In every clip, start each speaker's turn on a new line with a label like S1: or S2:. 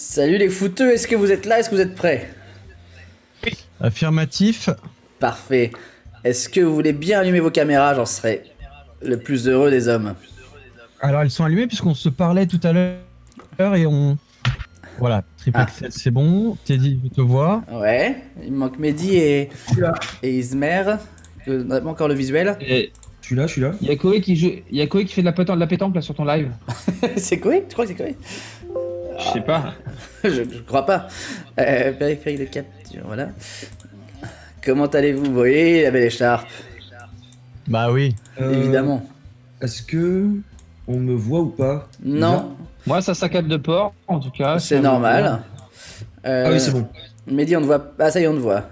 S1: Salut les footeux, est-ce que vous êtes là? Est-ce que vous êtes prêts?
S2: Affirmatif.
S1: Parfait. Est-ce que vous voulez bien allumer vos caméras? J'en serais le plus heureux des hommes.
S2: Alors elles sont allumées puisqu'on se parlait tout à l'heure et on... Voilà, triple XL c'est bon. Teddy, je te vois.
S1: Ouais, il me manque Mehdi et Ismer. On n'a pas encore le visuel.
S3: Et
S4: Je suis là.
S3: il y a Koé qui joue, il y a Koé qui fait de la pétanque là sur ton live.
S1: C'est Koé? Tu crois que c'est Koé?
S3: Je sais pas.
S1: je crois pas. Périphérique de capture, voilà. Comment allez-vous? Vous voyez la belle écharpe?
S2: Bah oui.
S1: Évidemment.
S4: Est-ce que on me voit ou pas?
S1: Non,
S3: Moi ça saccade de porc en tout cas.
S1: c'est normal.
S4: Ah oui, c'est bon.
S1: Mehdi, on te voit. Ah, ça y est, on te voit.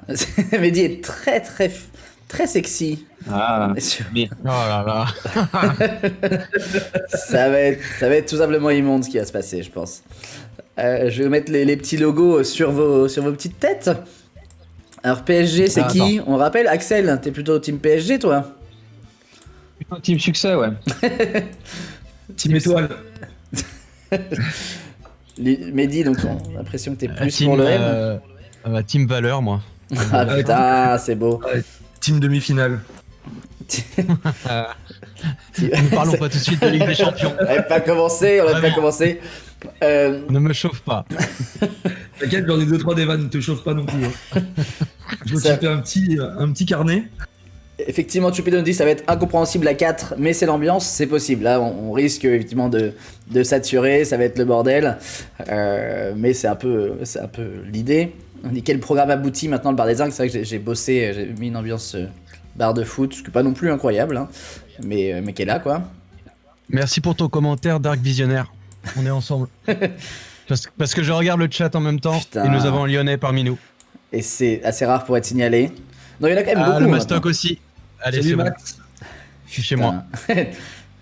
S1: Mehdi est très sexy.
S3: Ah.
S1: Bien.
S2: Oh là là.
S1: Ça va être tout simplement immonde ce qui va se passer, je pense. Je vais mettre les petits logos sur vos petites têtes. Alors PSG, c'est qui? On rappelle, Axel, t'es plutôt team PSG, toi?
S3: Team succès, ouais.
S4: Team étoile.
S1: Mehdi, donc on a l'impression que t'es plus
S2: Team,
S1: pour le M.
S2: team valeur, moi.
S1: Ah putain, c'est beau.
S4: Team demi-finale.
S2: Ne parlons pas tout de suite de Ligue des Champions.
S1: On n'avait pas commencé, on n'avait pas commencé.
S2: Ne me chauffe pas.
S4: T'inquiète, j'en ai 2-3 des vannes, ne te chauffe pas non plus. Hein. Je me suis
S1: Ça-
S4: fait un petit carnet.
S1: Effectivement, Chupidon dit ça va être incompréhensible à 4, mais c'est l'ambiance, c'est possible. Là, on risque effectivement de saturer, ça va être le bordel. Mais c'est un peu l'idée. On dit quel programme abouti maintenant le bar des Zincs. C'est vrai que j'ai bossé, j'ai mis une ambiance bar de foot, ce qui n'est pas non plus incroyable, hein, mais qui est là quoi.
S2: Merci pour ton commentaire, Dark Visionnaire. On est ensemble. Parce que je regarde le chat en même temps
S1: Putain.
S2: et nous avons un Lyonnais parmi nous.
S1: Et c'est assez rare pour être signalé. Non, il y en a quand même beaucoup.
S2: Ah, le
S1: maintenant.
S2: Mastoc aussi. Allez,
S4: Salut
S2: c'est bon.
S4: Max.
S2: Je suis chez moi.
S1: Putain.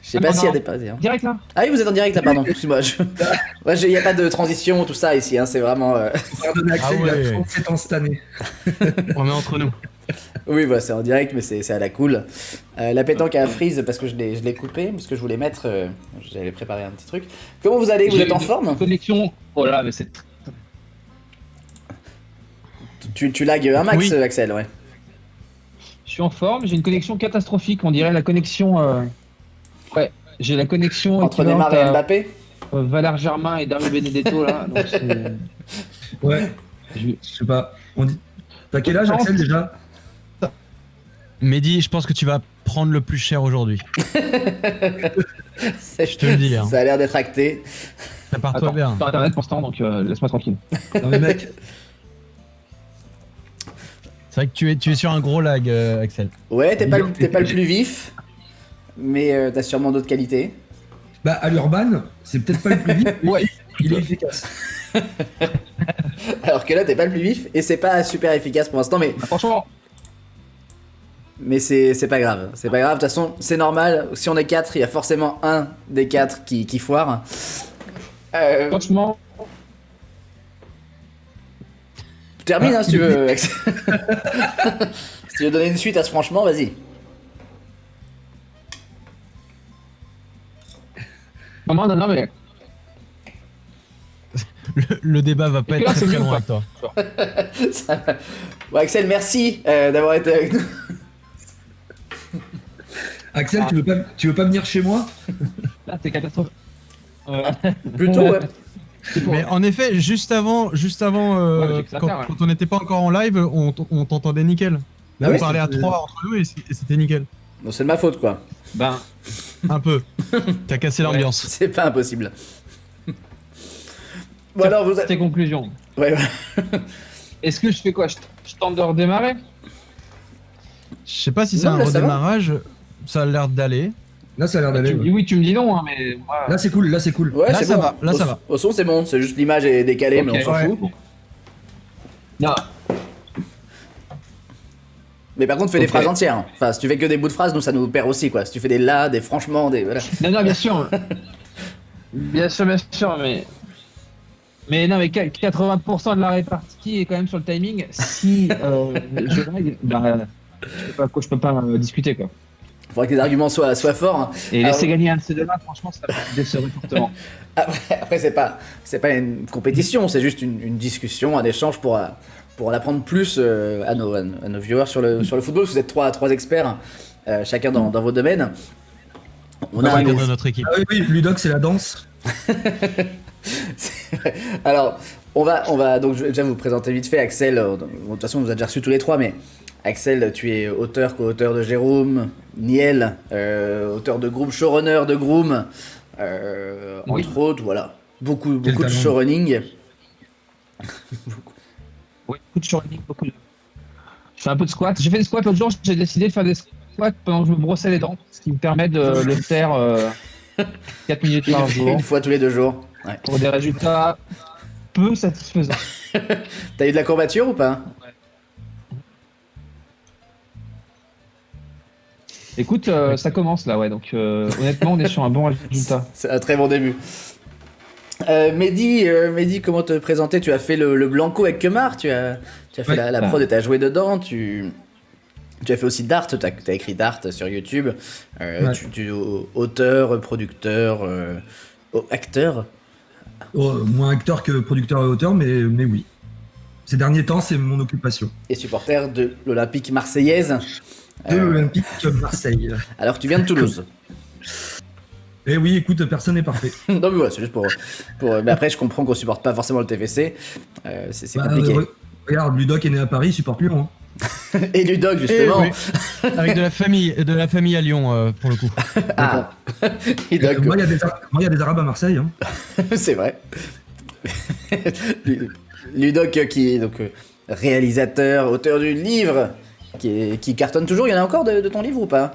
S1: Je sais pas s'il y a des pas.
S3: Direct là.
S1: Ah oui, vous êtes en direct là, pardon. Excuse-moi. Il n'y a pas de transition, tout ça ici, hein, c'est vraiment.
S4: Pardonne Axel,
S2: Ah ouais.
S4: il a 37 ans cette année.
S2: On est entre nous.
S1: Oui, bah, c'est en direct, mais c'est à la cool. La pétanque à freeze parce que je l'ai coupé, parce que je voulais mettre. J'avais préparé un petit truc. Comment vous allez? Vous êtes en forme?
S3: Connexion. Oh là, mais c'est.
S1: Tu lagues un max,
S2: Oui.
S1: Axel, ouais.
S3: Je suis en forme. J'ai une connexion catastrophique. On dirait la connexion. Ouais. J'ai la connexion
S1: Entre
S3: équivalente
S1: Neymar et
S3: à
S1: Mbappé?
S3: Valère Germain et Dario Benedetto là. Donc c'est.
S4: Ouais,
S3: Je-
S4: je sais pas. On dit... T'as quel âge, Axel, déjà?
S2: Mehdi, je pense que tu vas prendre le plus cher aujourd'hui. Je te le dis. Hein.
S1: Ça a l'air d'être acté.
S2: Prépare-toi
S3: Attends,
S2: bien.
S3: sur internet pour ce temps, donc laisse-moi tranquille.
S4: Non mais mec,
S2: C'est vrai que tu es sur un gros lag, Axel.
S1: Ouais, t'es pas le plus vif, mais t'as sûrement d'autres qualités.
S4: bah à l'Urban, c'est peut-être pas le plus vite, mais
S3: Ouais.
S4: il est efficace.
S1: Alors que là, t'es pas le plus vif, et c'est pas super efficace pour l'instant,
S3: Franchement.
S1: mais c'est pas grave. C'est pas grave, de toute façon, c'est normal. Si on est 4, il y a forcément un des 4 qui foire.
S3: Franchement.
S1: Termine, hein, si tu veux, Axel. Si tu veux donner une suite à ce franchement, vas-y.
S3: Non, mais.
S2: Le débat va pas
S3: Et
S2: être
S3: là,
S2: très
S3: c'est
S2: très
S3: mieux,
S2: loin
S3: quoi.
S2: avec toi.
S1: Bon, Axel, merci d'avoir été avec nous.
S4: Axel, tu veux pas venir chez moi?
S3: Là, c'est catastrophique.
S1: Plutôt, ouais.
S2: Mais en effet, juste avant,
S3: Ouais, j'ai que ça à faire, ouais.
S2: quand on n'était pas encore en live, on t'entendait nickel.
S4: Bah
S2: on
S4: oui,
S2: parlait à
S4: c'était-
S2: 3 entre nous et c'était nickel.
S1: Bon, c'est de ma faute, quoi.
S3: Ben.
S2: Un peu. T'as cassé
S3: Ouais.
S2: l'ambiance.
S1: C'est pas impossible. Bon, alors, vous êtes.
S3: Tes conclusions.
S1: Ouais, ouais.
S3: Est-ce que je fais quoi? Je tente de redémarrer?
S2: Je sais pas si c'est
S1: Non,
S2: un
S1: là, ça va.
S2: redémarrage, ça a l'air d'aller.
S4: Là, ça a l'air
S3: Tu
S4: d'aller.
S3: me dis
S4: Ouais.
S3: oui, tu me dis non, hein, mais. moi-
S4: Là, c'est cool, là, c'est cool.
S1: Ouais,
S2: Là,
S1: c'est
S2: ça
S1: bon.
S2: va, là, ça va.
S1: Au son, c'est bon. C'est juste l'image est décalée,
S3: Ok,
S1: mais on s'en
S4: ouais.
S1: fout.
S3: Non.
S1: Mais par contre, fais des
S3: Ok.
S1: phrases entières. Enfin, si tu fais que des bouts de phrases, nous, ça nous perd aussi, quoi. Si tu fais des là, des franchement, des. Voilà.
S3: Non, bien sûr. Bien sûr, mais. Mais non, mais 80% de la répartie est quand même sur le timing. Si je lag, bah, je peux pas discuter, quoi.
S1: faudrait que les arguments soient forts. Hein.
S3: Et
S1: Alors,
S3: laisser gagner un de ces deux-là, franchement, ça me décevrait fortement.
S1: après c'est pas une compétition, c'est juste une discussion, un échange pour en apprendre plus à nos viewers sur le football. Vous êtes trois experts, chacun dans vos domaines. On a
S2: Chacun de notre équipe.
S4: Ah oui, Ludoc, c'est la danse.
S1: C'est vrai. Alors, on va donc je vais déjà vous présenter vite fait Axel. De toute façon, on vous a déjà reçu tous les trois, mais Axel, tu es auteur, co-auteur de Jérôme, Niel, auteur de Groom, showrunner de Groom,
S3: Oui.
S1: entre autres, voilà. Beaucoup de
S4: talent.
S1: showrunning.
S3: Oui, beaucoup de shortning, beaucoup de. Je fais un peu de squat. J'ai fait des squats l'autre jour, j'ai décidé de faire des squats pendant que je me brossais les dents, ce qui me permet de le faire 4 minutes par jour
S1: Une fois tous les 2 jours. Ouais.
S3: pour des résultats peu satisfaisants.
S1: T'as eu de la courbature ou pas?
S3: Écoute, ça commence là, ouais, donc honnêtement, on est sur un bon résultat.
S1: C'est un très bon début. Mehdi, comment te présenter? Tu as fait le Blanco avec Kemar, tu as fait
S4: Ouais.
S1: la prod et tu as joué dedans, tu as fait aussi Dart, tu as écrit Dart sur YouTube,
S4: Ouais.
S1: tu es auteur, producteur, acteur.
S4: Oh, moins acteur que producteur et auteur, mais oui. Ces derniers temps, c'est mon occupation.
S1: Et supporter de l'Olympique marseillaise,
S4: De l'Olympique Marseille.
S1: alors que tu viens de Toulouse.
S4: Et oui, écoute, personne n'est parfait.
S1: Non mais voilà, c'est juste pour mais après je comprends qu'on supporte pas forcément le TFC, c'est
S4: Bah,
S1: compliqué.
S4: Regarde, Ludoc est né à Paris, il supporte Lyon. Hein.
S1: Et Ludoc justement.
S2: Eh oui. Avec de la famille à Lyon pour le coup.
S1: Ah, Ludoc,
S4: Moi, il y a des Arabes à Marseille. Hein.
S1: c'est vrai. Ludoc qui est donc réalisateur, auteur du livre qui cartonne toujours. Il y en a encore de ton livre ou pas?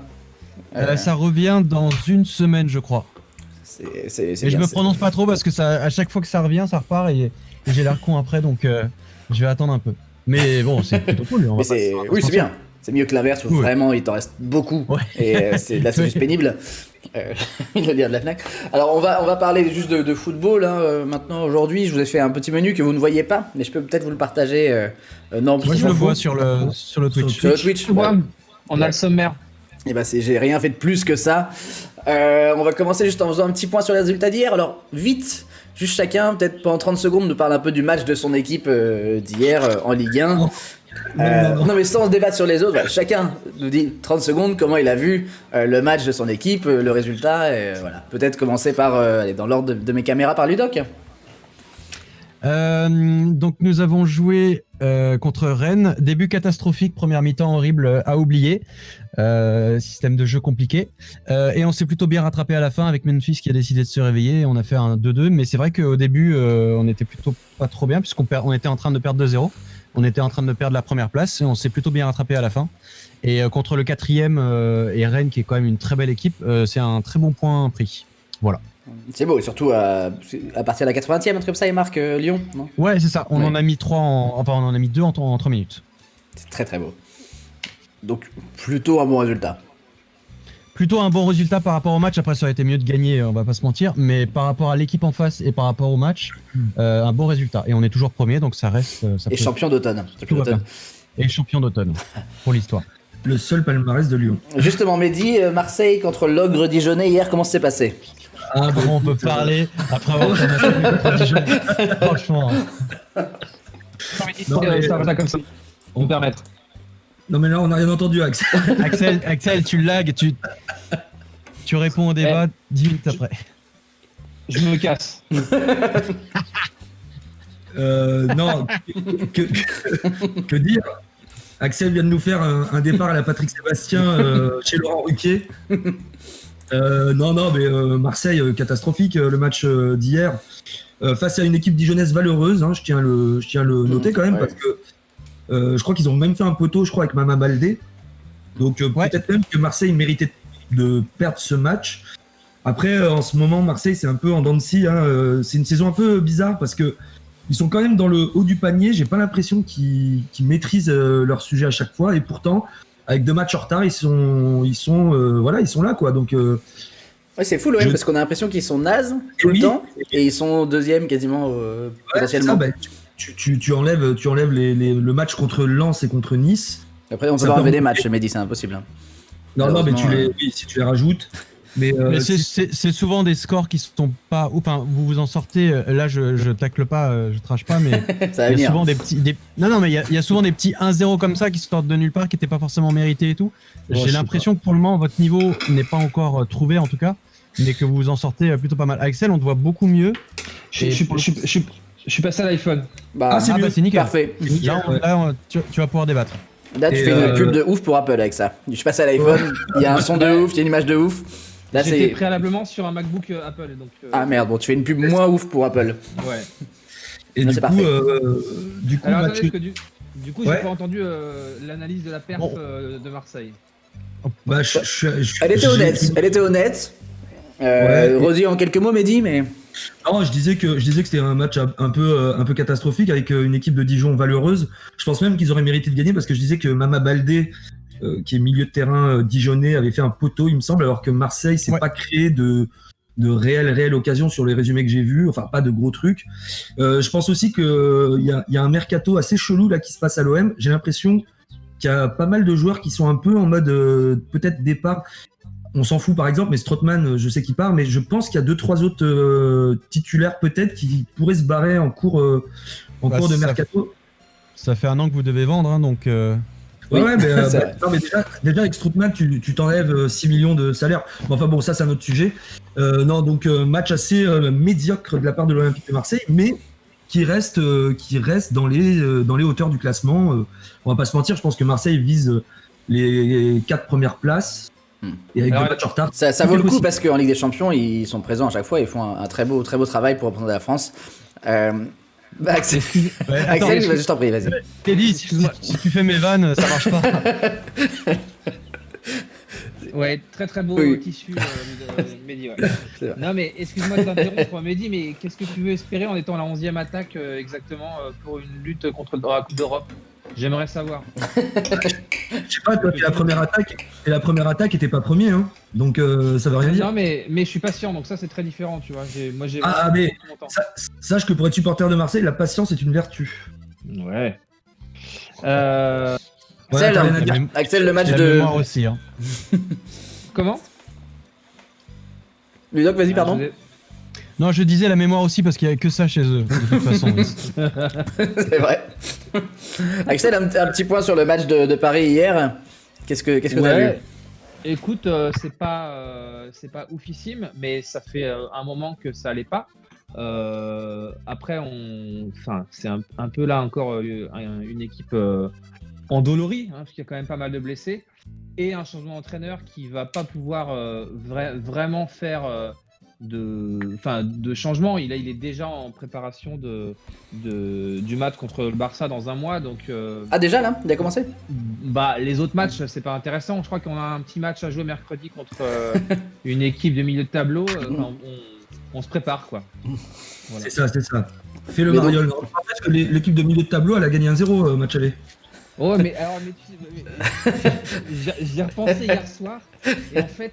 S2: Ça revient dans une semaine, je crois.
S1: C'est
S2: Mais je
S1: bien,
S2: me
S1: c'est-
S2: prononce pas trop parce que ça, à chaque fois que ça revient, ça repart et j'ai l'air con après, donc je vais attendre un peu. Mais bon, c'est plutôt cool. on va
S1: Mais
S2: pas-
S1: c'est
S2: on va pas
S1: oui,
S2: se
S1: c'est bien. C'est mieux que l'inverse où
S2: Oui.
S1: vraiment il t'en reste beaucoup.
S2: Ouais.
S1: Et là c'est juste pénible. Le lire de la Fnac. Alors on va parler juste de football hein, maintenant aujourd'hui. Je vous ai fait un petit menu que vous ne voyez pas, mais je peux peut-être vous le partager. Non,
S2: Moi, je le vois sur le Twitch.
S1: sur le Twitch.
S3: Tu vois, on a le sommaire.
S1: Et bah j'ai rien fait de plus que ça. On va commencer juste en faisant un petit point sur les résultats d'hier. Alors vite, juste chacun, peut-être pendant 30 secondes, nous parle un peu du match de son équipe d'hier en Ligue 1.
S4: Non, non.
S1: Non mais sans se débattre sur les autres, voilà, chacun nous dit 30 secondes comment il a vu le match de son équipe, le résultat, et voilà. Peut-être commencer par, aller dans l'ordre de mes caméras par Ludoc.
S2: Donc nous avons joué contre Rennes. Début catastrophique, première mi-temps horrible à oublier. Système de jeu compliqué. Et on s'est plutôt bien rattrapé à la fin avec Memphis qui a décidé de se réveiller. On a fait un 2-2. Mais c'est vrai qu'au début, on était plutôt pas trop bien puisqu'on était en train de perdre 2-0. On était en train de perdre la première place et on s'est plutôt bien rattrapé à la fin. Et contre le 4e et Rennes qui est quand même une très belle équipe, c'est un très bon point pris. Voilà.
S1: C'est beau, et surtout à partir de la 80e, un truc comme ça, il marque Lyon, non?
S2: Ouais, c'est ça. On
S1: Ouais.
S2: en a mis 3 enfin on en a mis 2 en 3 minutes.
S1: C'est très très beau. Donc plutôt un bon résultat.
S2: Plutôt un bon résultat par rapport au match. Après, ça aurait été mieux de gagner, on va pas se mentir. Mais par rapport à l'équipe en face et par rapport au match, un bon résultat. Et on est toujours premier, donc ça reste. Ça
S1: Et
S2: peut-
S1: champion d'automne.
S2: tout va bien. Et champion d'automne, pour l'histoire.
S4: Le seul palmarès de Lyon.
S1: Justement, Mehdi, Marseille contre l'Ogre Dijonais hier, comment ça s'est passé?
S2: Ah, comment on peut parler après avoir fait un match nul contre Dijon. Franchement.
S4: Non, mais-
S3: Ça va comme ça. On peut permettre.
S4: Non, mais là, on n'a rien entendu, Axe.
S2: Axel, tu lags, tu réponds au débat 10 minutes après.
S3: Je me casse.
S4: Non, que dire? Axel vient de nous faire un départ à la Patrick Sébastien chez Laurent Ruquier. Non, mais Marseille, catastrophique, le match d'hier. Face à une équipe dijonnaise valeureuse, hein, je tiens à le noter quand même,
S1: Ouais.
S4: parce que je crois qu'ils ont même fait un poteau, je crois, avec Mama Baldé. Donc
S2: Ouais.
S4: peut-être même que Marseille méritait de perdre ce match. Après, en ce moment, Marseille, c'est un peu en dents de scie. Hein, c'est une saison un peu bizarre parce que ils sont quand même dans le haut du panier. J'ai pas l'impression qu'ils maîtrisent leur sujet à chaque fois. Et pourtant, avec 2 matchs en retard, ils sont là, quoi. Donc,
S1: Ouais, c'est fou, ouais,
S4: Je-
S1: parce qu'on a l'impression qu'ils sont nazes tout
S4: Oui.
S1: le temps, et ils sont deuxième quasiment
S4: ouais, c'est
S1: potentiellement.
S4: ça, bah, tu enlèves le match contre Lens et contre Nice.
S1: Après, on peut
S4: ça
S1: pas
S4: peut
S1: enlever des
S4: remonter.
S1: matchs, Mehdi, c'est impossible. Hein.
S4: Non, mais
S1: Malheureusement,
S4: oui, si tu les rajoutes. Mais,
S2: Mais c'est souvent des scores qui sont pas. Enfin, vous en sortez. Là, je tacle pas, je trash pas, mais
S1: ça va
S2: il y a
S1: venir.
S2: souvent des petits. Non, mais il y a souvent des petits 1-0 comme ça qui sortent de nulle part, qui n'étaient pas forcément mérités et tout.
S4: Ouais, je
S2: J'ai
S4: sais
S2: l'impression que pour le moment, votre niveau n'est pas encore trouvé, en tout cas, mais que vous vous en sortez plutôt pas mal. Axel, on te voit beaucoup mieux.
S3: Je suis passé à l'iPhone.
S1: Bah,
S4: Ah, c'est mieux.
S2: C'est nickel.
S1: parfait.
S2: Là, tu vas pouvoir débattre.
S1: Là, tu
S4: Et,
S1: fais une pub de ouf pour Apple avec ça. Je passe à l'iPhone, il y a un son de ouf, il y a une image de ouf. Là,
S3: J'étais
S1: c'est.
S3: préalablement sur un MacBook Apple, donc.
S1: Ah merde, bon, tu fais une pub moins ouf pour Apple.
S3: Ouais.
S4: Et
S1: Non,
S4: du
S1: c'est
S4: coup,
S1: parfait.
S3: Alors
S4: match.
S3: attendez, parce que du coup,
S4: Ouais.
S3: j'ai pas entendu l'analyse de la perf
S2: Bon.
S3: de Marseille.
S4: Bah,
S1: Elle était honnête, elle était honnête.
S4: Ouais.
S1: Redis en quelques mots, Mehdi, mais.
S4: Non, je disais que c'était un match un peu catastrophique avec une équipe de Dijon valeureuse. Je pense même qu'ils auraient mérité de gagner parce que je disais que Mama Baldé, qui est milieu de terrain dijonnais, avait fait un poteau, il me semble, alors que Marseille s'est
S2: Ouais.
S4: pas créé de réelles occasions sur les résumés que j'ai vus, enfin pas de gros trucs. Je pense aussi que il y a un mercato assez chelou là qui se passe à l'OM. J'ai l'impression qu'il y a pas mal de joueurs qui sont un peu en mode peut-être départ. On s'en fout par exemple, mais Strootman, je sais qu'il part, mais je pense qu'il y a 2-3 autres titulaires peut-être qui pourraient se barrer en cours
S2: Bah,
S4: de
S2: ça-
S4: mercato.
S2: Ça fait un an que vous devez vendre, hein, donc.
S1: Oui,
S4: Ouais, mais,
S1: c'est vrai.
S4: non, mais déjà avec Strootman, tu t'enlèves 6 millions de salaire. Bon, enfin bon, ça c'est un autre sujet. Non, donc match assez médiocre de la part de l'Olympique de Marseille, mais qui reste dans les hauteurs du classement. On va pas se mentir, je pense que Marseille vise les 4 premières places. Et avec
S3: Alors,
S4: des matchs en retard.
S1: Ça
S4: tout est
S1: vaut le coup
S4: possible.
S1: parce qu'en Ligue des Champions, ils sont présents à chaque fois, ils font un très beau travail pour représenter la France. Bah, Axel,
S2: Ouais, attends,
S1: Axel, vas-y, je t'en prie, vas-y.
S2: Teddy, si tu fais mes vannes, ça marche pas.
S3: Ouais, très très beau
S1: Oui.
S3: tissu, Mehdi. Ouais.
S1: C'est vrai.
S3: Non, mais excuse-moi de t'interrompre, Mehdi, mais qu'est-ce que tu veux espérer en étant la 11e attaque exactement pour une lutte contre la Coupe d'Europe? J'aimerais savoir.
S4: Je sais pas, toi, t'es la première attaque, et la première attaque était pas premier, hein. Donc ça veut rien dire.
S3: Non, mais je suis patient, donc ça c'est très différent, tu vois. Moi j'ai
S4: Ah, mais
S3: tout mon temps.
S4: sache que pour être supporter de Marseille, la patience est une vertu.
S3: Ouais.
S1: Axel,
S4: t'as rien à dire.
S1: Axel, le match
S2: La
S1: de.
S2: mémoire aussi. Hein.
S3: Comment?
S1: Ludoc, vas-y, pardon.
S3: Ah, je vous ai-
S2: Non, je disais la mémoire aussi parce qu'il y a que ça chez eux, de toute façon.
S1: C'est vrai. Axel, un petit point sur le match de Paris hier. Qu'est-ce que t'as vu?
S3: Ouais. Écoute, c'est pas oufissime, mais ça fait un moment que ça allait pas. Après, c'est un peu là encore une équipe endolorie, hein, parce qu'il y a quand même pas mal de blessés, et un changement d'entraîneur qui va pas pouvoir vraiment faire de changement. Il est déjà en préparation du match contre le Barça dans un mois, donc.
S1: Ah, déjà là? Il a commencé?
S3: Bah, les autres matchs, c'est pas intéressant. Je crois qu'on a un petit match à jouer mercredi contre une équipe de milieu de tableau. On se prépare, quoi. Voilà.
S4: C'est ça. Fais le
S1: Mais donc-
S4: mariole. En fait, que l'équipe de milieu de tableau, elle a gagné 1-0 match aller.
S3: Oh, mais alors, j'y ai repensé hier soir. Et en fait,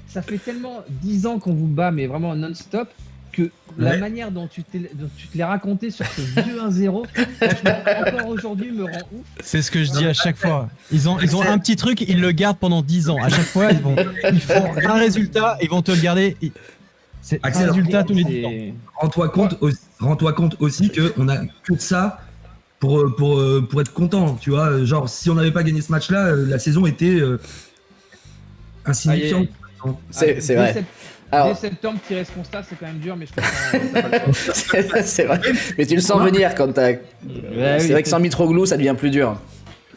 S3: ça fait tellement 10 ans qu'on vous bat, mais vraiment non-stop, que la
S4: Ouais.
S3: manière dont tu te l'es raconté sur ce vieux 1-0, franchement, encore aujourd'hui, me rend ouf.
S2: C'est ce que je dis à chaque fois. Ils ont un petit truc, ils le gardent pendant 10 ans. À chaque fois, ils font un résultat, ils vont te le garder. C'est un
S4: Axel,
S2: résultat tous les 10 ans.
S3: C'est-
S4: Rends-toi compte aussi qu'on a que ça pour être content. Tu vois, genre, si on n'avait pas gagné ce match-là, la saison était insignifiante.
S1: C'est
S3: dès
S1: vrai.
S3: Dès
S1: Alors,
S3: septembre, tirer ce constat, c'est quand même dur, mais je comprends. t'as pas le choix.
S1: c'est vrai. Mais tu le sens venir quand t'as.
S3: Ouais,
S1: C'est
S3: oui,
S1: vrai que sans Mitroglou, ça devient plus dur.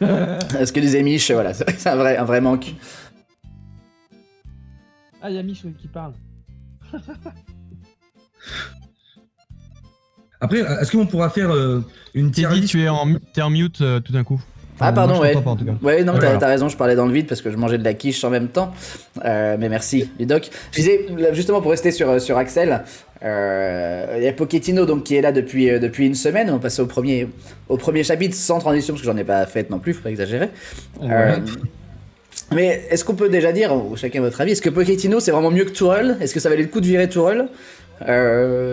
S1: Parce que les Mich, voilà, c'est vrai que c'est un vrai manque.
S3: Ah, il y a Mich qui parle.
S4: Après, est-ce qu'on pourra faire une tier
S2: Teddy,
S4: list
S2: t'es en mute tout d'un coup.
S1: Ah, pardon,
S2: moi, je
S1: ouais.
S2: t'entends pas, en tout cas.
S1: Ouais, non,
S2: Voilà.
S1: t'as raison, je parlais dans le vide parce que je mangeais de la quiche en même temps. Mais merci, Ludoc. Je disais, justement, pour rester sur Axel, il y a Pochettino donc, qui est là depuis une semaine. On va passer au premier chapitre sans transition parce que j'en ai pas fait non plus, faut pas exagérer. Mais est-ce qu'on peut déjà dire, ou chacun votre avis, est-ce que Pochettino c'est vraiment mieux que Tourelle? Est-ce que ça valait le coup de virer Tourelle?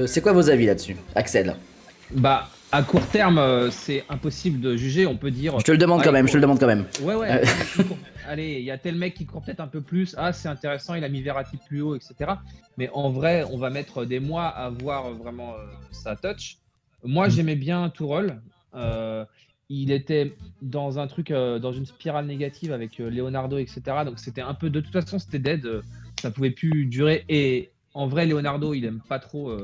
S1: C'est quoi vos avis là-dessus, Axel?
S3: Bah, À court terme, c'est impossible de juger. On peut dire.
S1: Je te le demande quand même, je te le demande quand même.
S3: Ouais. Allez, il y a tel mec qui court peut-être un peu plus. Ah, c'est intéressant, il a mis Verratti plus haut, etc. Mais en vrai, on va mettre des mois à voir vraiment sa touch. Moi, j'aimais bien Tourelle. Il était dans un truc, dans une spirale négative avec Leonardo, etc. Donc c'était un peu, de toute façon, c'était dead. Ça pouvait plus durer. Et en vrai, Leonardo, il aime pas trop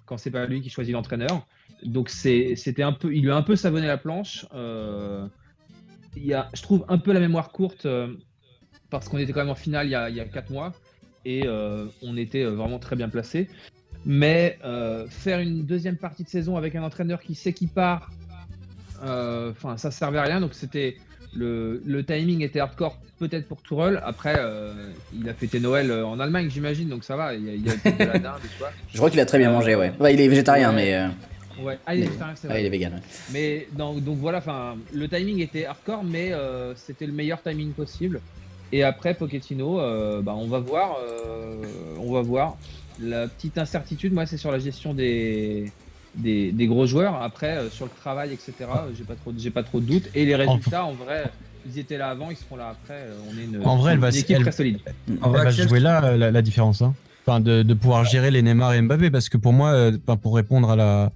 S3: quand c'est pas lui qui choisit l'entraîneur. Donc c'était un peu, il lui a un peu savonné la planche. Il y a, je trouve, un peu la mémoire courte parce qu'on était quand même en finale il y a 4 mois et on était vraiment très bien placé. Mais faire une deuxième partie de saison avec un entraîneur qui sait qu'il part, ça servait à rien. Donc c'était le timing était hardcore peut-être pour Tourelle. Après, il a fêté Noël en Allemagne, j'imagine, donc ça va. Il y a de la dinde, tu vois.
S1: Je crois qu'il a très bien mangé, ouais. Il est végétarien, mais.
S3: Ouais, il est végétarien, c'est vrai.
S1: Il est vegan. Ouais.
S3: Mais donc voilà, le timing était hardcore, mais c'était le meilleur timing possible. Et après Pochettino, on va voir. La petite incertitude, moi, c'est sur la gestion des gros joueurs. Après, sur le travail, etc., j'ai pas trop de doutes. Et les résultats, en vrai, ils étaient là avant, ils seront là après. On est une équipe très solide.
S2: Elle va jouer là la différence. Hein. Enfin, de pouvoir gérer les Neymar et Mbappé, parce que pour moi, pour répondre à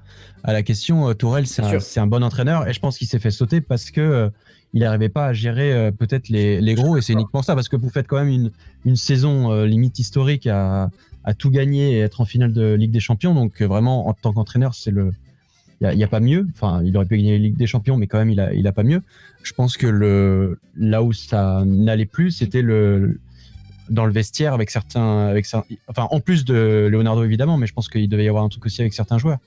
S2: la question, Tourelle, c'est un bon entraîneur, et je pense qu'il s'est fait sauter parce que il n'arrivait pas à gérer peut-être les gros, et c'est uniquement ça, parce que vous faites quand même une saison limite historique à tout gagner et être en finale de Ligue des Champions, donc vraiment en tant qu'entraîneur, il y a pas mieux. Enfin, il aurait pu gagner la Ligue des Champions, mais quand même il a pas mieux. Je pense que là où ça n'allait plus, c'était dans le vestiaire avec certains, en plus de Leonardo évidemment, mais je pense qu'il devait y avoir un truc aussi avec certains joueurs.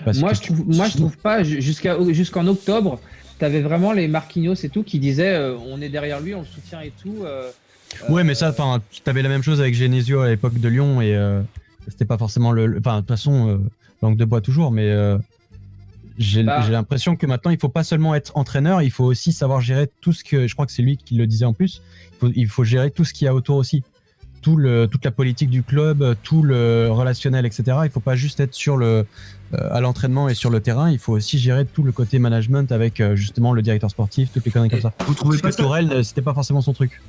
S3: Moi, je trouve pas, jusqu'en octobre, tu avais vraiment les Marquinhos et tout qui disaient on est derrière lui, on le soutient et tout.
S2: Ouais, mais ça, tu avais la même chose avec Genesio à l'époque de Lyon, et c'était pas forcément de toute façon, langue de bois toujours, mais j'ai l'impression que maintenant il faut pas seulement être entraîneur, il faut aussi savoir gérer tout ce que, je crois que c'est lui qui le disait en plus, il faut gérer tout ce qu'il y a autour aussi, toute la politique du club, tout le relationnel, etc. Il faut pas juste être à l'entraînement et sur le terrain, il faut aussi gérer tout le côté management avec justement le directeur sportif, toutes les conneries comme ça.
S4: Vous trouvez
S2: pas que Tourelle, c'était pas forcément son truc?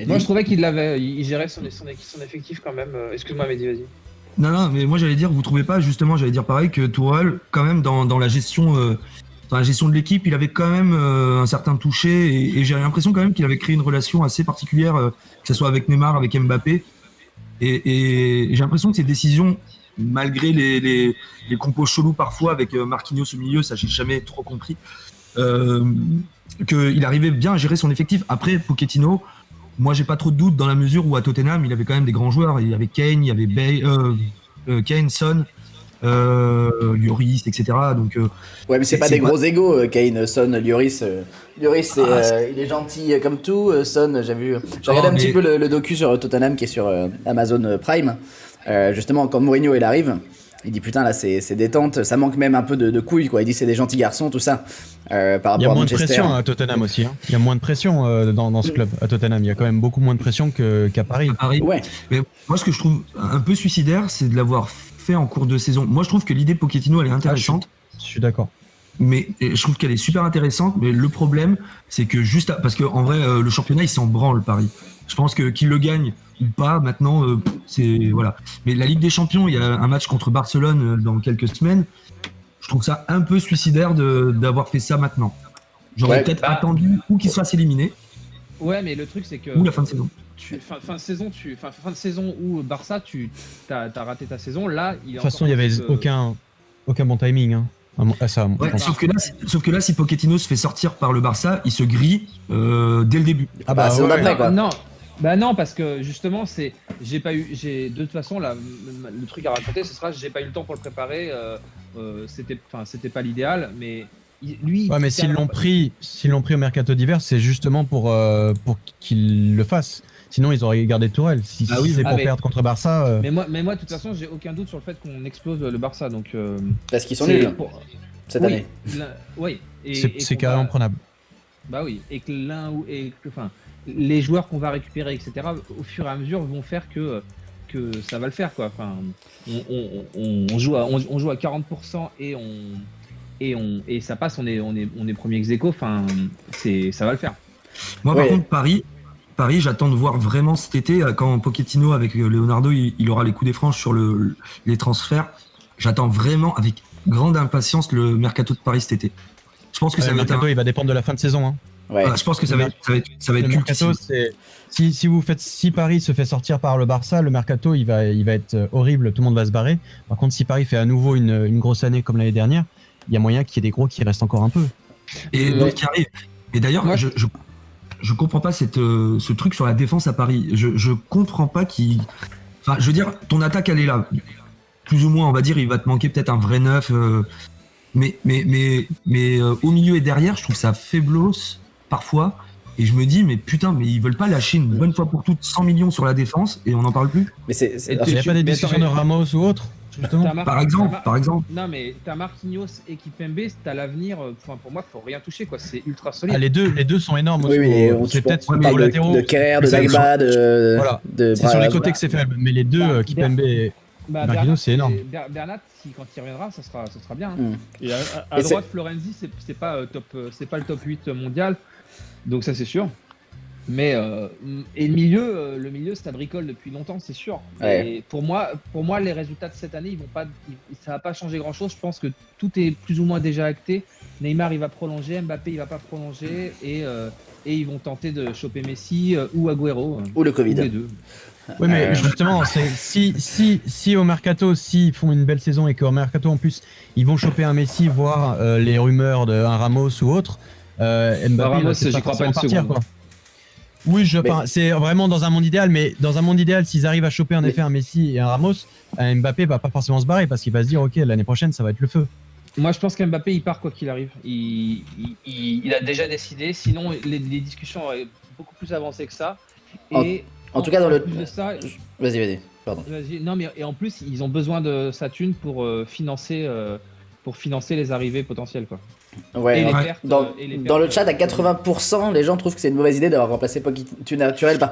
S3: Moi, je trouvais qu'il gérait son effectif quand même. Excuse-moi, Mehdi, vas-y.
S4: Non, mais moi j'allais dire, vous trouvez pas justement, j'allais dire pareil que Tourelle, quand même dans la gestion de l'équipe, il avait quand même un certain toucher, et j'ai l'impression quand même qu'il avait créé une relation assez particulière, que ce soit avec Neymar, avec Mbappé, et j'ai l'impression que ces décisions, malgré les compos chelous parfois avec Marquinhos au milieu, ça j'ai jamais trop compris, qu'il arrivait bien à gérer son effectif. Après Pochettino, moi j'ai pas trop de doutes dans la mesure où à Tottenham il avait quand même des grands joueurs, il y avait Kane, il y avait Kane, Son, Lloris, etc. Donc,
S1: ouais, mais c'est pas des gros égos, Kane, Son, Lloris. Lloris, il est gentil comme tout. Son, j'ai regardé un petit peu le docu sur Tottenham qui est sur Amazon Prime. Justement, quand Mourinho il arrive, il dit putain là c'est détente, ça manque même un peu de couilles quoi. Il dit c'est des gentils garçons, tout ça. Par rapport à Manchester.
S2: Il y a moins de pression à Tottenham aussi. Hein. Il y a moins de pression dans ce club à Tottenham. Il y a quand même beaucoup moins de pression qu'à Paris.
S1: Ouais.
S4: Mais moi ce que je trouve un peu suicidaire, c'est de l'avoir fait en cours de saison. Moi je trouve que l'idée Pochettino elle est intéressante.
S2: Je suis d'accord.
S4: Mais je trouve qu'elle est super intéressante. Mais le problème c'est que parce que en vrai le championnat il s'en branle Paris. Je pense que qu'il le gagne ou pas maintenant, c'est voilà. Mais la Ligue des Champions, il y a un match contre Barcelone dans quelques semaines. Je trouve ça un peu suicidaire d'avoir fait ça maintenant. J'aurais peut-être attendu ou qu'il se fasse éliminer.
S3: Ouais, mais le truc c'est que
S4: ou la fin de saison.
S3: Fin de saison où Barça, t'as raté ta saison. Là,
S2: de toute façon, il y avait aucun bon timing. Hein.
S4: Sauf que là, si Pochettino se fait sortir par le Barça, il se grille dès le début.
S1: C'est d'après quoi.
S3: Non, parce que justement, de toute façon, le truc à raconter, ce sera, j'ai pas eu le temps pour le préparer. C'était pas l'idéal, mais lui.
S2: Ouais, mais s'ils l'ont pris au mercato d'hiver, c'est justement pour qu'il le fasse. Sinon, ils auraient gardé Tourelle. Si c'est pour perdre contre Barça.
S3: Mais moi, de toute façon, j'ai aucun doute sur le fait qu'on explose le Barça. Donc.
S1: Parce qu'ils sont nuls cette année.
S3: Oui.
S2: C'est carrément prenable.
S3: Bah oui, et que les joueurs qu'on va récupérer, etc., au fur et à mesure, vont faire que ça va le faire, quoi. Enfin, on joue à 40% et et ça passe, on est premier ex-aequo, enfin, ça va le faire.
S4: Moi, par contre, Paris, j'attends de voir vraiment cet été, quand Pochettino avec Leonardo, il aura les coups des franges sur les transferts. J'attends vraiment avec grande impatience le mercato de Paris cet été. Je pense que ça va être
S2: il va dépendre de la fin de saison. Hein.
S1: Ouais.
S4: Je pense que ça va être
S2: le mercato, c'est si Paris se fait sortir par le Barça, le mercato il va être horrible, tout le monde va se barrer. Par contre, si Paris fait à nouveau une grosse année comme l'année dernière, il y a moyen qu'il y ait des gros qui restent encore un peu.
S4: Et d'autres qui arrivent. Et d'ailleurs, je comprends pas ce truc sur la défense à Paris. Je comprends pas enfin, je veux dire, ton attaque elle est là. Plus ou moins, on va dire, il va te manquer peut-être un vrai neuf. Mais au milieu et derrière, je trouve ça faiblos parfois. Et je me dis, mais putain, mais ils veulent pas lâcher une bonne fois pour toutes 100 millions sur la défense et on n'en parle plus.
S1: Mais
S2: il n'y a pas des discussions de Ramos ou autre, justement.
S4: Par exemple.
S3: Non, mais t'as Marquinhos et Kimpembe, t'as l'avenir. Pour moi, faut rien toucher, quoi. C'est ultra solide.
S2: Ah, les deux sont énormes.
S1: Oui, mais
S2: c'est peut-être
S1: on parle de Kerrer, de Dagba,
S2: voilà. C'est sur les côtés que c'est faible. Mais les deux, Kimpembe et Marquinhos, c'est énorme.
S3: Bernat, quand il reviendra, ça sera bien. Hein. Et à droite, Florenzi, c'est pas le top 8 mondial. Donc ça, c'est sûr. Mais et le milieu, ça bricole depuis longtemps, c'est sûr.
S1: Ouais.
S3: Et pour moi, les résultats de cette année, ça va pas changer grand-chose. Je pense que tout est plus ou moins déjà acté. Neymar, il va prolonger, Mbappé, il va pas prolonger, et ils vont tenter de choper Messi ou Agüero.
S1: Ou le Covid.
S3: Ou les deux.
S2: Oui, mais justement, si au mercato, s'ils font une belle saison et qu'au mercato en plus, ils vont choper un Messi, voire les rumeurs d'un Ramos ou autre. Mbappé,
S3: Ramos,
S2: j'y
S3: crois pas une seconde.
S2: Quoi. Oui, c'est vraiment dans un monde idéal, mais dans un monde idéal, s'ils arrivent à choper en effet un Messi et un Ramos, Mbappé va pas forcément se barrer parce qu'il va se dire, ok, l'année prochaine, ça va être le feu.
S3: Moi, je pense qu'Mbappé, il part quoi qu'il arrive. Il a déjà décidé. Sinon, les discussions auraient beaucoup plus avancé que ça. Et
S1: en tout cas, dans le.
S3: De ça,
S1: Vas-y, pardon.
S3: Non, mais et en plus, ils ont besoin de sa thune pour financer les arrivées potentielles, quoi.
S1: Ouais. Dans
S3: pertes,
S1: le chat, à 80%, les gens trouvent que c'est une mauvaise idée d'avoir remplacé Pochettino naturel par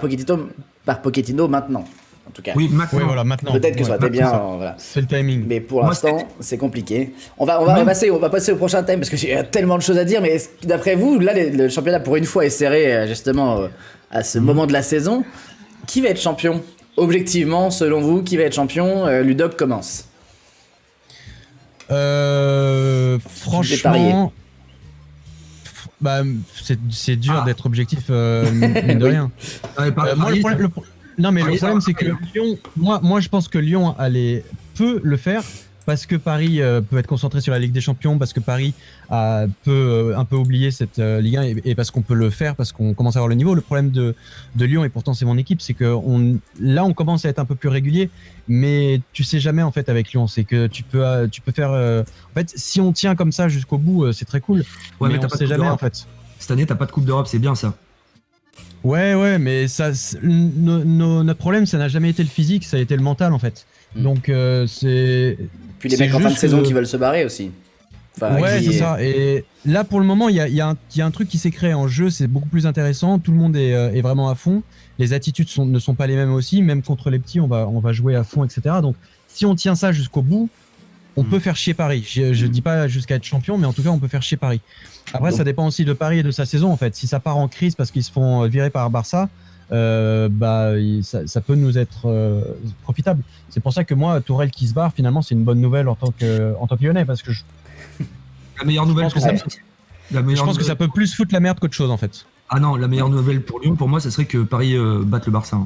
S1: Pochettino maintenant. En tout cas.
S4: Oui, maintenant.
S2: Oui, voilà, maintenant.
S1: Peut-être que ça aurait été bien. Voilà.
S2: C'est le timing.
S1: Mais pour l'instant, c'est compliqué. On va passer au prochain thème parce qu'il y a tellement de choses à dire. Mais d'après vous, là, le championnat pour une fois est serré justement à ce moment de la saison. Qui va être champion? Objectivement, selon vous, qui va être champion? Ludoc commence.
S2: Franchement, c'est dur d'être objectif, mine de rien. Le problème, c'est que Lyon, moi je pense que Lyon peut le faire parce que Paris peut être concentré sur la Ligue des Champions, parce que Paris peut un peu oublier cette Ligue 1 et parce qu'on peut le faire, parce qu'on commence à avoir le niveau. Le problème de Lyon, et pourtant c'est mon équipe, c'est que là on commence à être un peu plus régulier, mais tu sais jamais en fait avec Lyon, c'est que tu peux faire en fait si on tient comme ça jusqu'au bout, c'est très cool, mais on sait jamais en fait.
S4: Cette année t'as pas de Coupe d'Europe, c'est bien ça.
S2: Ouais, mais ça, notre problème, ça n'a jamais été le physique, ça a été le mental en fait. Donc c'est.
S1: Puis les mecs en fin de saison qui veulent se barrer aussi.
S2: Enfin, ouais, c'est ça. Et là, pour le moment, il y a un truc qui s'est créé en jeu, c'est beaucoup plus intéressant. Tout le monde est vraiment à fond. Les attitudes ne sont pas les mêmes aussi. Même contre les petits, on va jouer à fond, etc. Donc, si on tient ça jusqu'au bout, on peut faire chier Paris. Je dis pas jusqu'à être champion, mais en tout cas, on peut faire chier Paris. Après, ça dépend aussi de Paris et de sa saison, en fait. Si ça part en crise parce qu'ils se font virer par Barça, ça peut nous être profitable. C'est pour ça que moi, Tourelle qui se barre, finalement, c'est une bonne nouvelle en tant que Lyonnais, parce que
S4: la meilleure nouvelle
S2: je pense que ça peut plus foutre la merde qu'autre chose, en fait.
S4: Ah non, la meilleure nouvelle pour Lyon, pour moi, ça serait que Paris batte le Barça.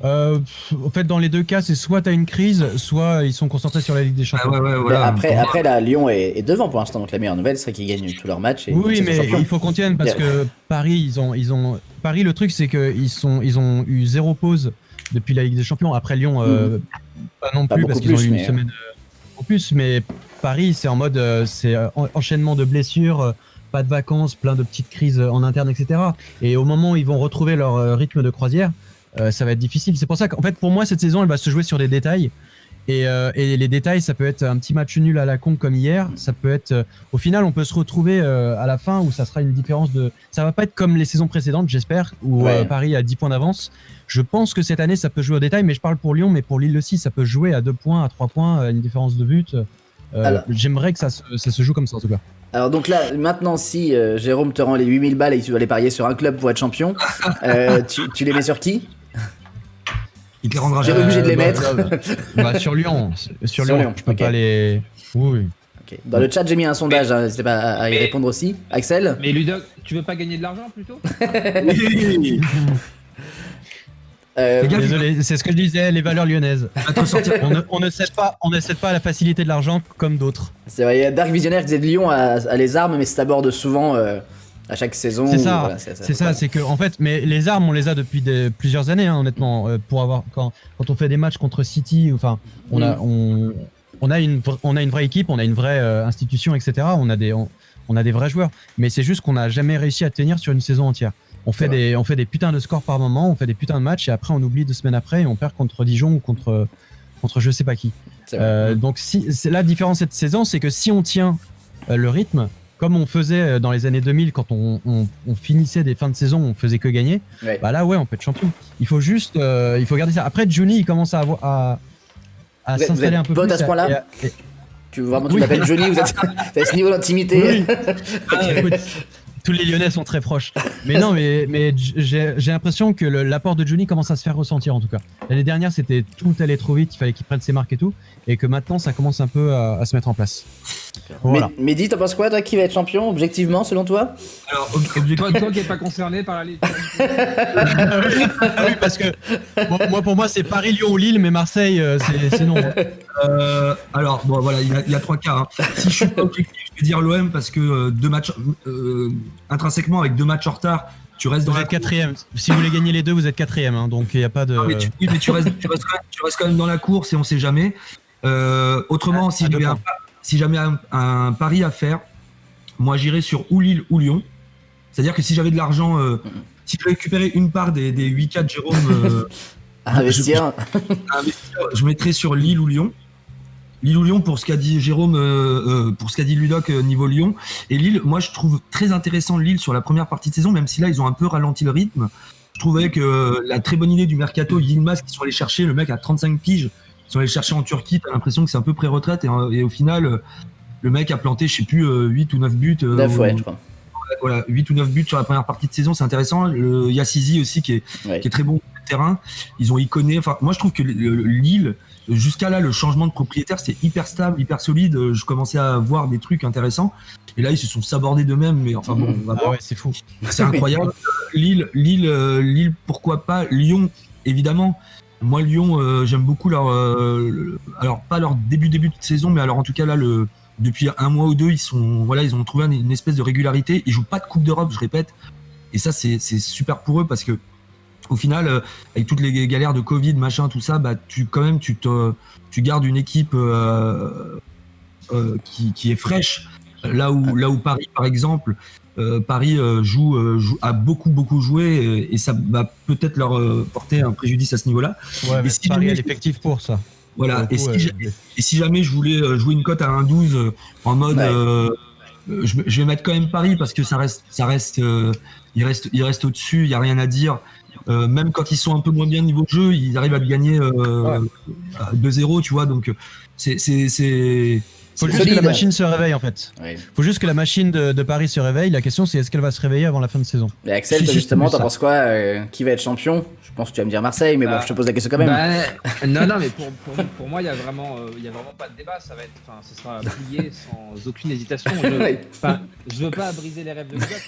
S2: En fait, dans les deux cas, c'est soit t'as une crise, soit ils sont concentrés sur la Ligue des Champions.
S1: Voilà. Après là, Lyon est devant pour l'instant, donc la meilleure nouvelle serait qu'ils gagnent tous leurs matchs.
S2: Oui, mais il faut qu'on tienne parce que Paris, Paris, le truc, c'est qu'ils ont eu 0 pause depuis la Ligue des Champions. Après Lyon, pas non plus, parce qu'ils ont eu une semaine en plus. Mais Paris, c'est en mode c'est enchaînement de blessures, pas de vacances, plein de petites crises en interne, etc. Et au moment où ils vont retrouver leur rythme de croisière, ça va être difficile. C'est pour ça qu'en fait, pour moi, cette saison, elle va se jouer sur des détails. Et les détails, ça peut être un petit match nul à la con comme hier. Ça peut être, au final, on peut se retrouver à la fin où ça sera une différence de. Ça va pas être comme les saisons précédentes, j'espère, où Paris a 10 points d'avance. Je pense que cette année, ça peut jouer au détail, mais je parle pour Lyon, mais pour Lille aussi, ça peut jouer à 2 points, à 3 points, à une différence de but. J'aimerais que ça se joue comme ça en tout cas.
S1: Alors donc là, maintenant, si Jérôme te rend les 8000 balles et que tu dois les parier sur un club pour être champion, tu les mets sur qui?
S4: Il te les rendra
S1: J'ai
S4: jamais.
S1: obligé de les mettre.
S2: Sur Lyon. Sur Lyon. Je peux
S1: ok.
S2: pas les. Oui.
S1: Ok. Dans le chat, j'ai mis un sondage, hein, n'hésitez pas à y répondre aussi. Axel?
S3: Mais Ludoc, tu veux pas gagner de l'argent plutôt?
S4: Les gars,
S2: Désolé, c'est ce que je disais, les valeurs lyonnaises.
S4: va te sortir.
S2: On ne cède pas à la facilité de l'argent comme d'autres.
S1: C'est vrai, il y a Dark Visionnaire qui disait de Lyon à les armes, mais ça aborde souvent à chaque saison.
S2: C'est ça,
S1: voilà,
S2: c'est ça, c'est que en fait, mais les armes, on les a depuis plusieurs années, hein, honnêtement. Pour avoir quand on fait des matchs contre City, enfin, on a une vraie équipe, on a une vraie institution, etc. On a des vrais joueurs, mais c'est juste qu'on n'a jamais réussi à tenir sur une saison entière. On fait des putains de scores par moment, on fait des putains de matchs et après on oublie 2 semaines après et on perd contre Dijon ou contre je sais pas qui. Donc c'est la différence cette saison, c'est que si on tient le rythme, comme on faisait dans les années 2000 quand on finissait des fins de saison, on faisait que gagner,
S1: Ouais.
S2: bah là ouais on peut être champion. Il faut juste il faut garder ça. Après Juni il commence à
S1: Vous êtes
S2: s'installer un peu
S1: pote
S2: plus.
S1: à ce point-là Tu
S2: Oui.
S1: l'appelles Johnny, vous êtes à ce niveau d'intimité.
S2: Écoute, tous les Lyonnais sont très proches. Mais non, mais j'ai l'impression que l'apport de Johnny commence à se faire ressentir en tout cas. L'année dernière, c'était tout allait trop vite, il fallait qu'il prenne ses marques et tout, et que maintenant, ça commence un peu à se mettre en place. Voilà.
S1: Mehdi, t'en penses quoi, toi, qui va être champion, objectivement, selon toi?
S4: Alors,
S3: Toi qui n'es pas concerné par la Ligue.
S2: Ah oui, parce que pour moi, c'est Paris, Lyon ou Lille, mais Marseille, c'est non.
S4: alors, bon, voilà, il y a 3 cas. Hein. Si je suis pas objectif, je vais dire l'OM parce que 2 matchs, intrinsèquement, avec 2 matchs en retard, tu restes dans
S2: Vous
S4: la
S2: êtes 4ème. Si vous voulez gagner les deux, vous êtes 4ème. Hein, donc il n'y a pas de.
S4: Non, mais tu restes quand même dans la course et on sait jamais. Autrement, si j'avais un pari à faire, moi j'irais sur ou Lille ou Lyon. C'est-à-dire que si j'avais de l'argent, si je récupérais une part des 8K de Jérôme
S1: À investir.
S4: à investir, je mettrais sur Lille ou Lyon. Lille ou Lyon pour ce qu'a dit Jérôme, pour ce qu'a dit Ludoc niveau Lyon. Et Lille, moi je trouve très intéressant Lille sur la première partie de saison, même si là ils ont un peu ralenti le rythme. Je trouvais que la très bonne idée du mercato, Yilmaz qui sont allés chercher, le mec à 35 piges, ils sont allés chercher en Turquie, t'as l'impression que c'est un peu pré-retraite et au final le mec a planté je sais plus 8 ou 9 buts.
S1: 9, ouais, je crois.
S4: Voilà, 8 ou 9 buts sur la première partie de saison, c'est intéressant. Le Yassizi aussi qui est très bon sur le terrain. Ils ont iconé. Enfin, moi je trouve que Lille, jusqu'à là, le changement de propriétaire, c'est hyper stable, hyper solide. Je commençais à voir des trucs intéressants. Et là, ils se sont sabordés d'eux-mêmes. Mais enfin bon, on va voir.
S2: Ouais, c'est fou.
S4: C'est incroyable. Lille, pourquoi pas. Lyon, évidemment. Moi, Lyon, j'aime beaucoup leur. Alors, pas leur début de saison, mais alors en tout cas, là, depuis 1 mois ou 2, ils ont trouvé une espèce de régularité. Ils jouent pas de Coupe d'Europe, je répète. Et ça, c'est super pour eux parce que, au final, avec toutes les galères de Covid, machin, tout ça, bah, tu gardes une équipe qui est fraîche. Là où Paris, par exemple, Paris a beaucoup joué et ça va peut-être leur porter un préjudice à ce niveau-là.
S2: Ouais, mais
S4: si
S2: Paris
S4: jamais-
S2: a l'effectif pour ça.
S4: Voilà.
S2: Pour le coup,
S4: Et si jamais je voulais jouer une cote à 1,12 en mode, je vais mettre quand même Paris parce que il reste au-dessus, il y a rien à dire. Même quand ils sont un peu moins bien niveau de jeu, ils arrivent à te gagner 2-0, tu vois. Donc
S2: Faut juste
S1: solide.
S2: que la machine se réveille en fait.
S1: Ouais.
S2: Faut juste que la machine de Paris se réveille. La question c'est est-ce qu'elle va se réveiller avant la fin de saison.
S1: Mais Axel,
S2: Si,
S1: toi,
S2: si,
S1: justement,
S2: c'est
S1: t'en
S2: ça.
S1: penses quoi? Qui va être champion? Je pense que tu vas me dire Marseille, mais bon, je te pose la question quand même.
S3: Non, mais pour moi, il y a vraiment pas de débat. Ce sera plié sans aucune hésitation. Je veux pas briser les rêves de Ludoc,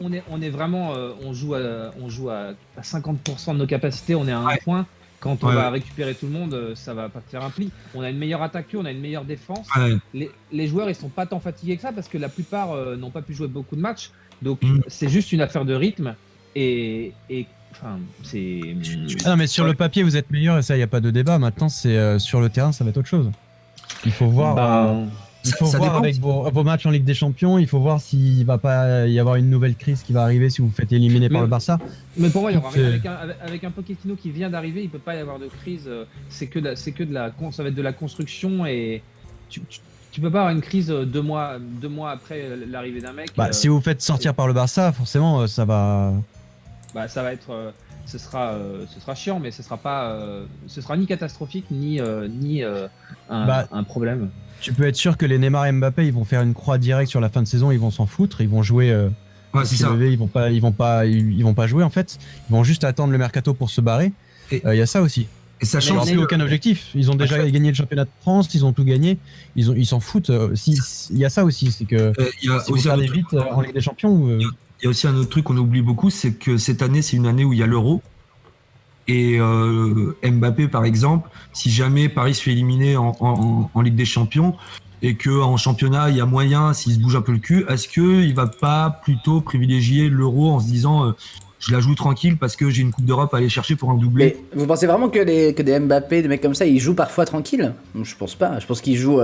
S3: mais on est vraiment, on joue à 50% de nos capacités. On est à un point. Quand on va récupérer tout le monde, ça va pas faire un pli. On a une meilleure attaque, on a une meilleure défense.
S4: Ouais.
S3: Les joueurs, ils sont pas tant fatigués que ça parce que la plupart n'ont pas pu jouer beaucoup de matchs. Donc c'est juste une affaire de rythme et enfin c'est.
S2: Ah non mais sur le papier vous êtes meilleur et ça y a pas de débat. Maintenant c'est sur le terrain ça va être autre chose. Il faut voir. Il faut
S4: ça
S2: voir
S4: dépend.
S2: avec vos matchs en Ligue des Champions, il faut voir s'il va pas y avoir une nouvelle crise qui va arriver si vous vous faites éliminer par le Barça.
S3: Mais pour moi, il y aura rien. Avec un Pochettino qui vient d'arriver, il peut pas y avoir de crise. Ça va être de la construction et tu peux pas avoir une crise 2 mois après l'arrivée d'un mec.
S2: Si vous faites sortir par le Barça, forcément ça va.
S3: Ça va être ce sera chiant, mais ce sera ni catastrophique ni un problème.
S2: Tu peux être sûr que les Neymar et Mbappé, ils vont faire une croix directe sur la fin de saison, ils vont s'en foutre, ils vont jouer.
S4: C'est ça.
S2: Ils vont pas jouer en fait. Ils vont juste attendre le mercato pour se barrer. Il y a ça aussi.
S4: Et sachant
S2: Ils n'ont plus aucun objectif. Ils ont déjà gagné le championnat de France, ils ont tout gagné. Ils s'en foutent. Il y a ça aussi, c'est que
S4: il y a
S2: si
S4: aussi
S2: vous perdez vite en Ligue des Champions.
S4: Il y a aussi un autre truc qu'on oublie beaucoup, c'est que cette année, c'est une année où il y a l'Euro. Et Mbappé, par exemple, si jamais Paris se fait éliminer en Ligue des Champions et qu'en championnat, il y a moyen, s'il se bouge un peu le cul, est-ce qu'il ne va pas plutôt privilégier l'Euro en se disant je la joue tranquille parce que j'ai une Coupe d'Europe à aller chercher pour un doublé?
S1: Mais vous pensez vraiment que des Mbappé, des mecs comme ça, ils jouent parfois tranquille? Je pense pas. Je pense qu'ils jouent.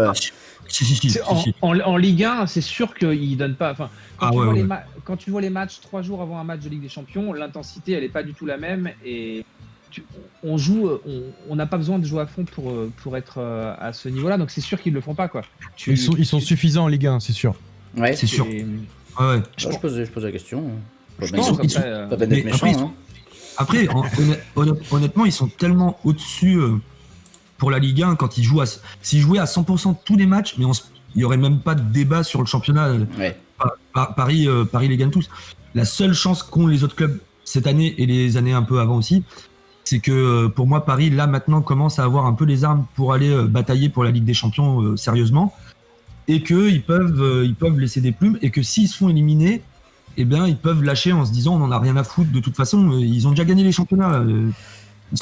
S4: Si.
S3: En Ligue 1, c'est sûr qu'ils donnent pas. Enfin, quand tu vois les matchs 3 jours avant un match de Ligue des Champions, l'intensité, elle est pas du tout la même et on n'a pas besoin de jouer à fond pour être à ce niveau-là. Donc c'est sûr qu'ils le font pas, quoi.
S2: Ils sont suffisants en Ligue 1, c'est sûr.
S1: Ouais,
S4: c'est sûr.
S1: Je pose la question.
S3: Je pense
S1: Pas d'être méchant.
S4: Après, honnêtement, ils sont tellement au-dessus pour la Ligue 1 quand ils jouent s'ils jouaient à 100% tous les matchs, mais il n'y aurait même pas de débat sur le championnat.
S1: Ouais.
S4: Paris les gagne tous. La seule chance qu'ont les autres clubs cette année et les années un peu avant aussi, c'est que pour moi, Paris, là, maintenant, commence à avoir un peu les armes pour aller batailler pour la Ligue des Champions sérieusement, et qu'ils peuvent laisser des plumes, et que s'ils se font éliminer, eh bien, ils peuvent lâcher en se disant on n'en a rien à foutre de toute façon, ils ont déjà gagné les championnats,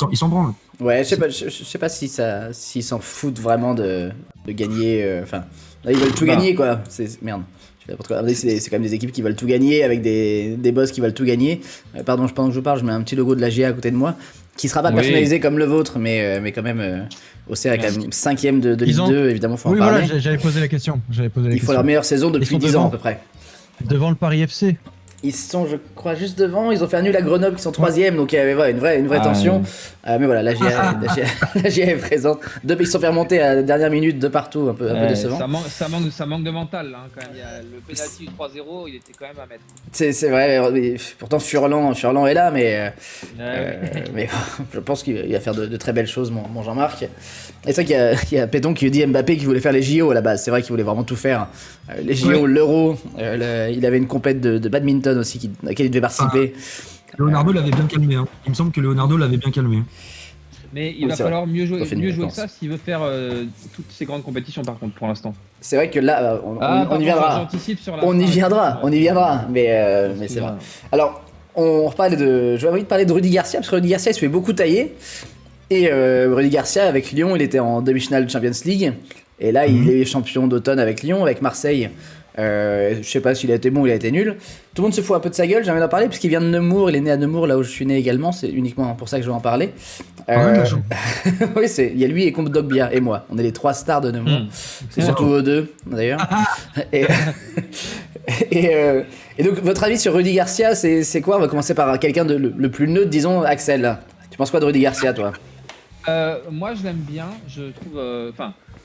S4: ils s'en branlent.
S1: Ouais, je sais pas s'ils s'en foutent vraiment de gagner. Enfin, là, ils veulent tout gagner, quoi. Merde. C'est quand même des équipes qui veulent tout gagner, avec des boss qui veulent tout gagner. Pardon, pendant que je parle, je mets un petit logo de la GA à côté de moi, qui sera pas personnalisé comme le vôtre, mais quand même, Auxerre est quand même 5ème de Ligue 2, évidemment, faut en parler.
S2: Voilà, j'avais posé la question.
S1: Ils font leur meilleure saison depuis 10 ans à peu près.
S2: Devant le Paris FC.
S1: Ils sont, je crois, juste devant. Ils ont fait un nul à Grenoble qui sont 3ème, donc il y avait une vraie tension. Mais voilà, la GA est présente. Ils se sont fait remonter à la dernière minute de partout, un peu décevant.
S3: Ça manque de mental, là, quand même. Le penalty du 3-0, il était quand même à mettre.
S1: C'est vrai, mais pourtant Furlan est là, mais je pense qu'il va faire de très belles choses, mon Jean-Marc. Et c'est vrai qu'il y a Péton qui dit Mbappé qui voulait faire les JO à la base. C'est vrai qu'il voulait vraiment tout faire. Les JO, l'Euro, il avait une compète de badminton aussi à laquelle il devait participer.
S4: Leonardo l'avait bien calmé. Hein. Il me semble que Leonardo l'avait bien calmé.
S3: Mais il va falloir mieux jouer que ça s'il veut faire toutes ces grandes compétitions, par contre, pour l'instant.
S1: C'est vrai que là, on y viendra. On y viendra, mais c'est vrai. Alors, j'avais envie de parler de Rudy Garcia, parce que Rudy Garcia, il se fait beaucoup tailler. Et Rudy Garcia, avec Lyon, il était en demi-finale de Champions League. Et là, il est champion d'automne avec Lyon, avec Marseille. Je sais pas s'il a été bon ou il a été nul. Tout le monde se fout un peu de sa gueule, j'ai envie d'en parler, parce qu'il vient de Nemours, il est né à Nemours, là où je suis né également, c'est uniquement pour ça que je vais en parler. Oui, il y a lui et Comte Dogbia et moi, on est les 3 stars de Nemours. C'est surtout eux deux, d'ailleurs. et donc, votre avis sur Rudy Garcia, c'est quoi? On va commencer par quelqu'un de le plus neutre, disons, Axel. Tu penses quoi de Rudy Garcia, toi?
S3: Moi, je l'aime bien, je trouve...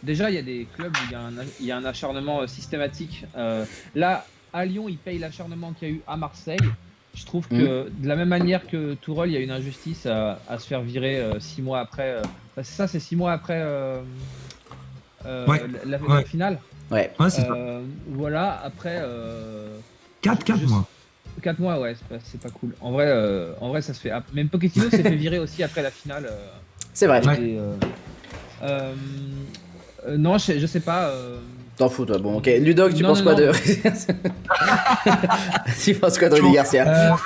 S3: Déjà, il y a des clubs où il y a un acharnement systématique. Là, à Lyon, ils payent l'acharnement qu'il y a eu à Marseille. Je trouve que de la même manière que Tourelle, il y a une injustice à se faire virer 6 mois après. C'est 6 mois après la finale.
S4: Ouais, c'est ça.
S3: Voilà, après...
S4: 4 mois.
S3: 4 mois, ouais, c'est pas cool. En vrai, ça se fait... Même Pochettino s'est fait virer aussi après la finale.
S1: C'est vrai.
S3: Non, je sais pas.
S1: T'en fous, toi. Bon, ok. Ludoc, tu penses quoi de... Tu penses quoi de Rudy Garcia?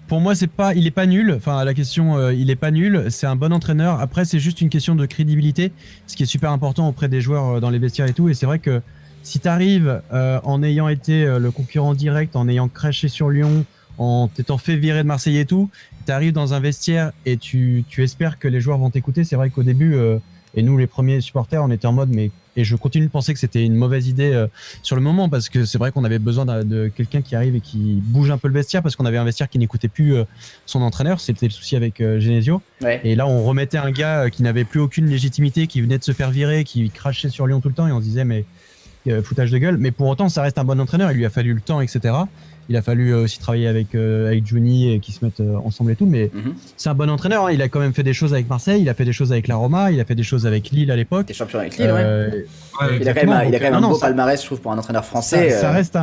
S2: Pour moi, il est pas nul. Enfin, la question, il est pas nul. C'est un bon entraîneur. Après, c'est juste une question de crédibilité, ce qui est super important auprès des joueurs dans les vestiaires et tout. Et c'est vrai que si t'arrives en ayant été le concurrent direct, en ayant craché sur Lyon, en t'étant fait virer de Marseille et tout, t'arrives dans un vestiaire et tu espères que les joueurs vont t'écouter. C'est vrai qu'au début, et nous les premiers supporters, on était en mode et je continue de penser que c'était une mauvaise idée sur le moment, parce que c'est vrai qu'on avait besoin de quelqu'un qui arrive et qui bouge un peu le vestiaire, parce qu'on avait un vestiaire qui n'écoutait plus son entraîneur. C'était le souci avec Genesio. Ouais. Et là, on remettait un gars qui n'avait plus aucune légitimité, qui venait de se faire virer, qui crachait sur Lyon tout le temps, et on se disait mais foutage de gueule. Mais pour autant, ça reste un bon entraîneur. Il lui a fallu le temps, etc. Il a fallu aussi travailler avec Juni et qu'ils se mettent ensemble et tout. Mais c'est un bon entraîneur. Hein. Il a quand même fait des choses avec Marseille. Il a fait des choses avec la Roma. Il a fait des choses avec Lille à l'époque.
S1: T'es champion avec Lille, ouais. Il a quand même
S2: non,
S1: un beau palmarès, je trouve, pour un entraîneur français.
S2: Ça reste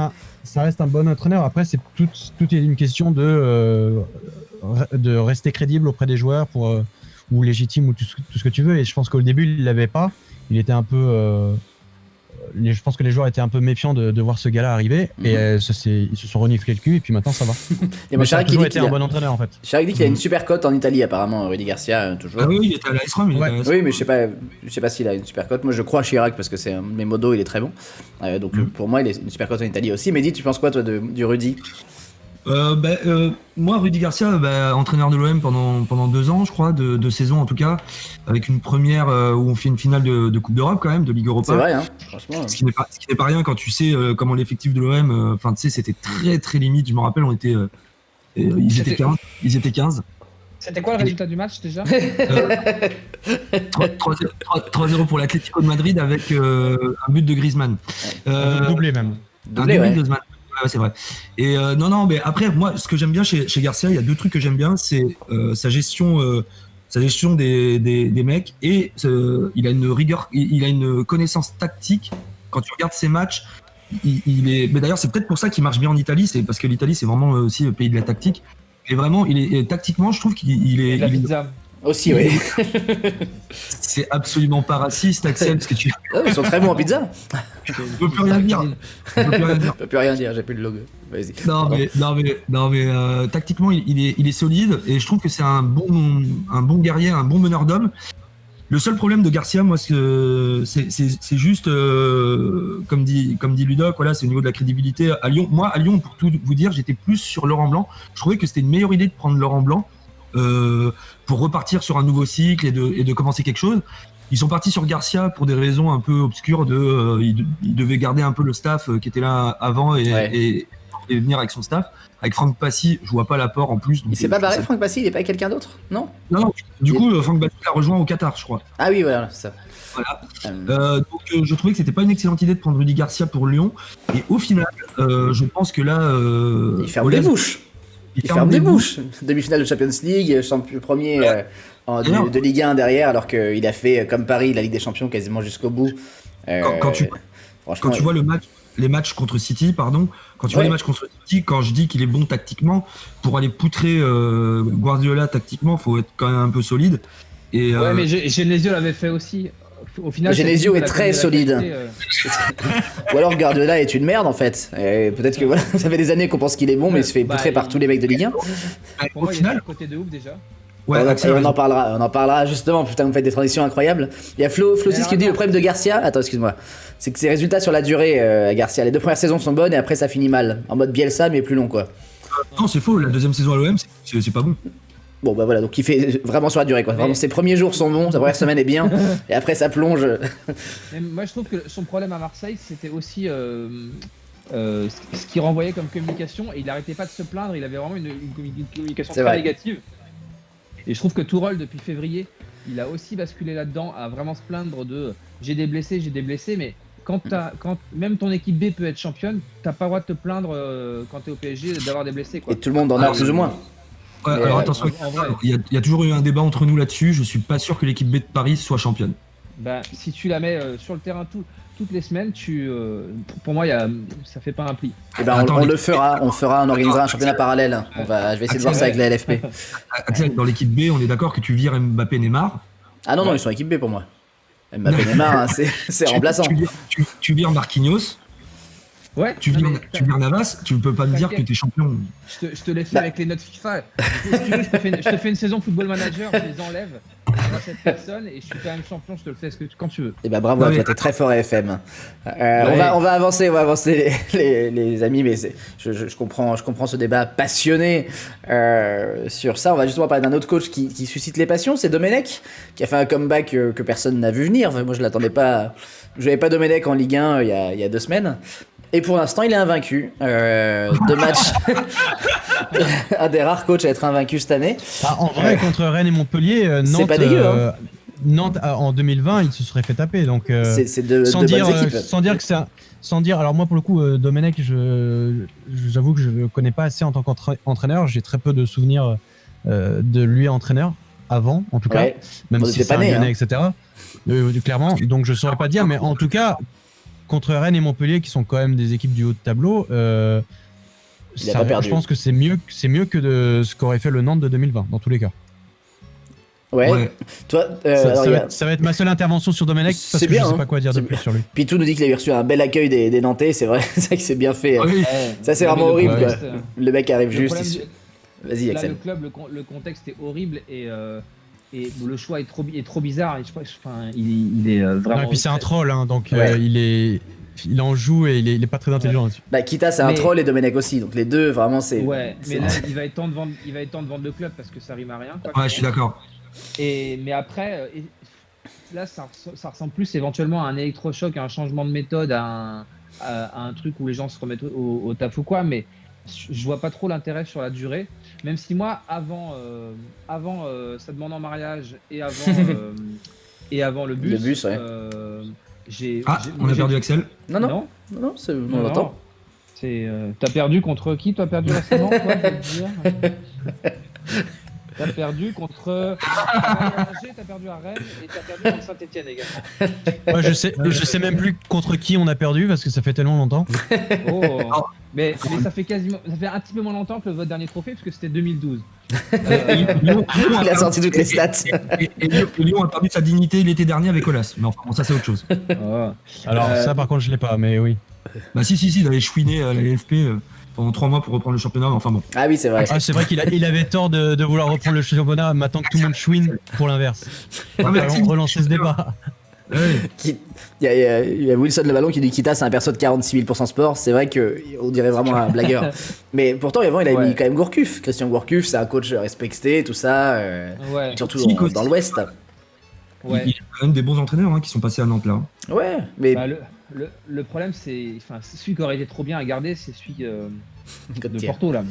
S2: un bon entraîneur. Après, c'est tout est une question de rester crédible auprès des joueurs ou légitime ou tout ce que tu veux. Et je pense qu'au début, il l'avait pas. Il était un peu. Je pense que les joueurs étaient un peu méfiants de voir ce gars-là arriver. Et ils se sont reniflés le cul. Et puis maintenant, ça va.
S1: Et moi,
S2: ça a toujours été un bon entraîneur, en fait.
S1: Chirac dit qu'il a une super cote en Italie, apparemment, Rudy Garcia, toujours.
S4: Ah oui, il était à l'AS Rome.
S1: Oui, mais je sais pas s'il a une super cote. Moi, je crois à Chirac parce que c'est mes modos, il est très bon. Donc pour moi, il est une super cote en Italie aussi. Mais dis, tu penses quoi, toi, du Rudy?
S4: Moi, Rudy Garcia, entraîneur de l'OM pendant 2 ans, je crois, deux saisons en tout cas, avec une première où on fait une finale de Coupe d'Europe quand même, de Ligue Europa.
S1: C'est vrai, hein, franchement.
S4: Ce qui n'est pas rien quand tu sais comment l'effectif de l'OM, tu sais, c'était très très limite. Je me rappelle, ils étaient 15.
S3: C'était quoi le résultat du match déjà?
S4: 3-0 pour l'Atlético de Madrid avec un but de Griezmann.
S2: Doublé même.
S1: Doublé, ouais.
S4: Griezmann. Ouais, c'est vrai. Et non, mais après, moi, ce que j'aime bien chez Garcia, il y a 2 trucs que j'aime bien, c'est sa gestion des mecs et il a une rigueur, il a une connaissance tactique. Quand tu regardes ses matchs, mais d'ailleurs, c'est peut-être pour ça qu'il marche bien en Italie, c'est parce que l'Italie, c'est vraiment aussi le pays de la tactique. Et vraiment, tactiquement, je trouve qu'il est.
S3: La pizza.
S1: Aussi, oui.
S4: C'est absolument pas raciste, Axel, ce que tu.
S1: Ils sont très bons en pizza.
S4: On peut plus rien dire.
S1: Je peux plus rien dire, j'ai plus le logo. Vas-y.
S4: Non mais tactiquement il est solide et je trouve que c'est un bon guerrier, un bon meneur d'hommes. Le seul problème de Garcia, moi, c'est juste comme dit Ludoc, voilà, c'est au niveau de la crédibilité à Lyon. Moi, à Lyon, pour tout vous dire, j'étais plus sur Laurent Blanc. Je trouvais que c'était une meilleure idée de prendre Laurent Blanc pour repartir sur un nouveau cycle et de commencer quelque chose. Ils sont partis sur Garcia pour des raisons un peu obscures ils devaient garder un peu le staff qui était là avant et venir avec son staff. Avec Franck Passy, je vois pas l'apport en plus.
S1: Il s'est pas barré, Franck Passy, il est pas avec quelqu'un d'autre? Non.
S4: Du coup, Franck Passy l'a rejoint au Qatar, je crois.
S1: Ah oui, voilà, c'est ça.
S4: Voilà. Donc je trouvais que c'était pas une excellente idée de prendre Rudy Garcia pour Lyon. Et au final, je pense que là,
S1: il ferme des bouches. Il ferme des bouches. Demi-finale de Champions League, premier de Ligue 1 derrière, alors qu'il a fait comme Paris la Ligue des Champions quasiment jusqu'au bout.
S4: Quand tu vois les matchs contre City, quand je dis qu'il est bon tactiquement, pour aller poutrer Guardiola tactiquement, faut être quand même un peu solide.
S3: Ouais, mais Genesio l'avait fait aussi. Au final,
S1: Genesio est très solide. Ou alors Guardiola est une merde en fait. Et peut-être que voilà, ça fait des années qu'on pense qu'il est bon, mais il se fait poutrer par tous les mecs de Ligue 1.
S3: Pour moi, il est à côté de ouf déjà.
S1: Ouais, on en parlera justement. Putain, vous faites des transitions incroyables. Il y a Flo 6 qui dit le problème de Garcia. Attends, excuse-moi. C'est que ses résultats sur la durée, Garcia. Les 2 premières saisons sont bonnes et après ça finit mal. En mode Bielsa, mais plus long quoi.
S4: Non, c'est faux. La deuxième saison à l'OM, c'est pas bon.
S1: Bon bah voilà, donc il fait vraiment sur la durée quoi. Vraiment, ses premiers jours sont bons, sa première semaine est bien, et après ça plonge.
S3: Mais moi je trouve que son problème à Marseille, c'était aussi ce qu'il renvoyait comme communication, et il n'arrêtait pas de se plaindre. Il avait vraiment une communication très négative. Et je trouve que Tourelle, depuis février, il a aussi basculé là-dedans, à vraiment se plaindre de j'ai des blessés, mais quand même ton équipe B peut être championne, t'as pas le droit de te plaindre quand t'es au PSG d'avoir des blessés quoi.
S1: Et tout le monde en a plus ou moins.
S4: Ouais, alors attention, il y a toujours eu un débat entre nous là-dessus. Je suis pas sûr que l'équipe B de Paris soit championne.
S3: Bah, si tu la mets sur le terrain toutes les semaines, pour moi, ça fait pas un pli.
S1: Et ben, on le fera. On organisera un championnat parallèle. Je vais essayer de voir ça avec la LFP.
S4: Dans l'équipe B, on est d'accord que tu vires Mbappé, Neymar.
S1: Ah non, ils sont équipe B pour moi. Mbappé, Neymar, hein, c'est remplaçant.
S4: Tu vires Marquinhos.
S3: Ouais,
S4: tu vires Navas, tu ne peux pas me dire que tu es champion.
S3: Je te l'ai fait avec les notes FIFA. Si tu veux, je te fais une saison Football Manager, je les enlève à cette personne et je suis quand même champion, je te le fais quand tu veux.
S1: Et bah bravo, toi t'es très fort à FM. On va avancer les amis, mais je comprends ce débat passionné sur ça. On va justement parler d'un autre coach qui suscite les passions, c'est Domenech, qui a fait un comeback que personne n'a vu venir. Enfin, moi je l'attendais pas, je n'avais pas Domenech en Ligue 1 il y a 2 semaines. Et pour l'instant, il est invaincu. 2 matchs. Un des rares coachs à être invaincu cette année.
S2: En vrai, contre Rennes et Montpellier, Nantes.
S1: C'est pas dégueu, hein.
S2: Nantes en 2020, il se serait fait taper. Donc,
S1: C'est de
S2: sans
S1: bonnes
S2: dire,
S1: équipes.
S2: sans dire que c'est sans dire. Alors moi, pour le coup, Domenech, j'avoue que je le connais pas assez en tant qu'entraîneur. J'ai très peu de souvenirs de lui entraîneur avant, en tout cas,
S1: Ouais.
S2: même
S1: On
S2: si
S1: était
S2: c'est
S1: pas
S2: un
S1: nés,
S2: Lyonnais,
S1: hein.
S2: etc. Clairement. Donc je saurais pas dire, mais en tout cas, contre Rennes et Montpellier, qui sont quand même des équipes du haut de tableau.
S1: Il a pas perdu.
S2: Je pense que c'est mieux que de ce qu'aurait fait le Nantes de 2020, dans tous les cas.
S1: Ouais. Toi,
S2: Ça va être ma seule intervention sur Domenech, parce
S1: C'est
S2: que
S1: bien,
S2: je sais
S1: hein.
S2: pas quoi dire de
S1: C'est
S2: plus sur lui.
S1: Pitou nous dit qu'il avait reçu un bel accueil des Nantais, c'est vrai, c'est vrai que c'est bien fait.
S4: Oui.
S1: Ça, c'est
S3: Ouais,
S1: vraiment
S3: mais
S1: horrible,
S3: le
S1: quoi.
S3: contexte,
S1: Le mec arrive
S3: le
S1: juste.
S3: problème
S1: Vas-y,
S3: là,
S1: Axel.
S3: le club, le contexte est horrible et le choix est trop bizarre. Et je pense, enfin, il est vraiment.
S2: Non, et puis c'est un troll, hein, donc
S1: Ouais.
S2: il en joue et il est pas très intelligent là-dessus.
S1: Bah, Kita, c'est un
S3: Mais-
S1: troll et Domenech aussi, donc les deux, vraiment, c'est.
S3: Ouais,
S1: c'est-
S3: mais là, il va être temps de vendre le club parce que ça rime à rien. Quoi,
S4: Ouais, je suis d'accord.
S3: mais après, là, ça ressemble plus éventuellement à un électrochoc, à un changement de méthode, à un truc où les gens se remettent au taf ou quoi. Mais je vois pas trop l'intérêt sur la durée. Même si moi, avant sa demande en mariage et avant le bus,
S1: Le bus, ouais.
S4: On a perdu Axel.
S1: Non, c'est. On l'entend.
S3: T'as perdu contre qui? T'as perdu récemment, quoi, je vais te dire. T'as perdu contre. T'as perdu à Angers, t'as perdu à Rennes et t'as perdu contre Saint-Etienne également.
S2: Moi, je sais même plus contre qui on a perdu parce que ça fait tellement longtemps.
S3: Oh. Mais ça fait un petit peu moins longtemps que votre dernier trophée, parce que c'était 2012.
S1: Il a sorti toutes les stats.
S4: Et Lyon a perdu sa dignité l'été dernier avec Olas. Mais enfin, bon, ça c'est autre chose.
S2: Alors ça, par contre, je l'ai pas, mais oui.
S4: Bah si, il avait chouiné à la LFP pendant 3 mois pour reprendre le championnat. Mais enfin bon.
S1: Ah oui, c'est vrai.
S2: Ah, c'est vrai qu'il avait tort de vouloir reprendre le championnat maintenant que tout le monde chouine pour l'inverse.
S4: Ah, mais
S2: Allons relancer ce débat.
S4: Ouais.
S1: Il y a Wilson Le Ballon qui dit Kita, c'est un perso de 46 000% sport. C'est vrai qu'on dirait vraiment un blagueur. Mais pourtant, avant, il avait mis quand même Gourcuff. Christian Gourcuff, c'est un coach respecté, tout ça.
S3: Ouais.
S1: Surtout
S4: Si,
S1: dans l'Ouest.
S3: Ouais.
S4: Il y a quand même des bons entraîneurs qui sont passés à Nantes là.
S1: Ouais, mais.
S3: Bah, le problème, c'est. Enfin, celui qui aurait été trop bien à garder, c'est celui de Porto, là.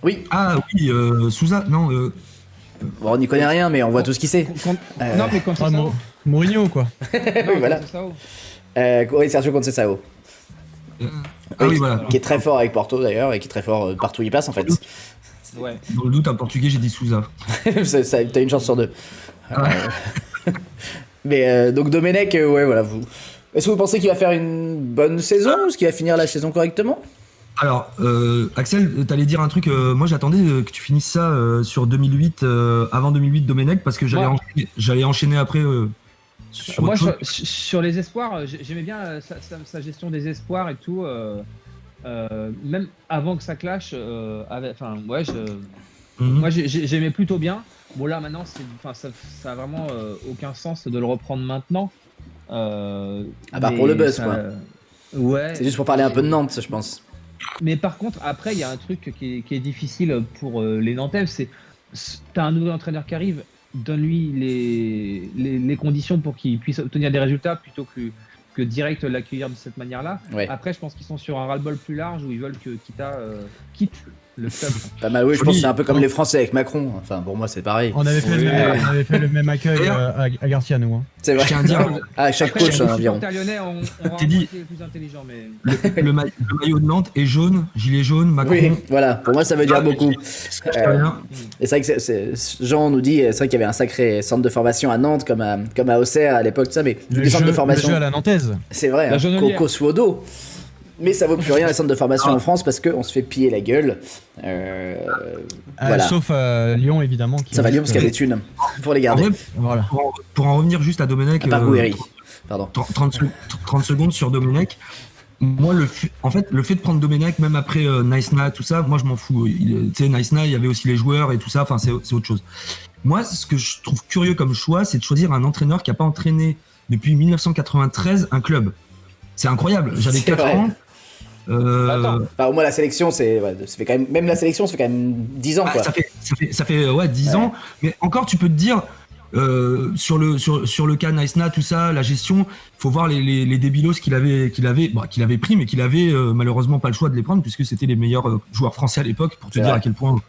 S1: Oui,
S4: Ah oui, Souza, non.
S1: bon, on n'y connaît rien, mais on voit tout ce qu'il sait.
S3: Non, mais quand
S2: Ah, Mourinho, quoi.
S1: Oui, voilà. Oui, Sergio Conceição.
S4: Ah oui, voilà.
S1: Qui est très fort avec Porto d'ailleurs, et qui est très fort partout où il passe en fait.
S3: Ouais.
S4: Dans le doute, en portugais, j'ai dit Souza.
S1: T'as une chance sur deux. Mais donc Domenech, ouais, voilà. Est-ce que vous pensez qu'il va faire une bonne saison ou est-ce qu'il va finir la saison correctement?
S4: Alors, Axel, t'allais dire un truc. Moi, j'attendais que tu finisses ça sur 2008, avant 2008, Domenech, parce que j'allais enchaîner après. Sur
S3: Moi,
S4: autre chose.
S3: sur les espoirs, j'aimais bien sa gestion des espoirs et tout. Même avant que ça clash, moi j'aimais plutôt bien. Bon là maintenant, ça a vraiment aucun sens de le reprendre maintenant.
S1: À part pour le buzz, quoi.
S3: Ouais.
S1: C'est juste pour parler un peu de Nantes, je pense.
S3: Mais par contre, après, il y a un truc qui est difficile pour les Nantais, c'est t'as un nouvel entraîneur qui arrive, donne-lui les conditions pour qu'il puisse obtenir des résultats plutôt que direct l'accueillir de cette manière-là.
S1: Ouais.
S3: Après, je pense qu'ils sont sur un ras-le-bol plus large où ils veulent que Kita quitte le club.
S1: Pas mal, oui, je pense que c'est un peu comme les Français avec Macron. Enfin, pour moi, c'est pareil.
S2: On avait fait le même accueil à Garcia, nous. Hein.
S1: C'est vrai.
S4: Je tiens à dire,
S1: Ah, chaque
S3: Après,
S1: coach
S3: les
S1: environ.
S3: supporters lyonnais ont
S4: T'es dit.
S3: été plus intelligents, mais...
S4: le maillot de Nantes est jaune, gilet jaune, Macron.
S1: Oui, voilà, pour moi ça veut dire beaucoup.
S4: Je sais rien.
S1: Et c'est vrai que Jean nous dit, c'est vrai qu'il y avait un sacré centre de formation à Nantes, comme à Auxerre à l'époque, tout ça, mais des centres de
S2: Le
S1: formation.
S2: jeu à la nantaise.
S1: C'est vrai,
S3: La
S1: hein,
S3: Jonelière.
S1: Coco sous au dos. Mais ça vaut plus rien les centres de formation en France parce qu'on se fait piller la gueule. Voilà.
S2: Sauf Lyon, évidemment.
S1: Ça va Lyon parce qu'il y a des thunes pour les
S4: En
S1: garder.
S4: vrai,
S2: Voilà.
S4: pour en revenir juste à Domenech,
S1: À part Gouiri. Pardon.
S4: 30 secondes sur Domenech. Moi, le fait de prendre Domenech, même après Nice-Na, tout ça, moi je m'en fous. Tu sais, Nice-Na, il y avait aussi les joueurs et tout ça, enfin c'est autre chose. Moi, ce que je trouve curieux comme choix, c'est de choisir un entraîneur qui n'a pas entraîné depuis 1993 un club. C'est incroyable. J'avais
S1: C'est
S4: 4
S1: vrai.
S4: ans.
S1: Enfin, au moins la sélection, ça fait quand même la sélection, ça fait quand même 10 ans quoi.
S4: Ça fait 10 ans, mais encore tu peux te dire sur le cas Nice-Na, tout ça, la gestion, faut voir les débilos qu'il avait pris, mais qu'il avait malheureusement pas le choix de les prendre puisque c'était les meilleurs joueurs français à l'époque, pour te
S1: C'est
S4: dire
S1: vrai.
S4: à quel point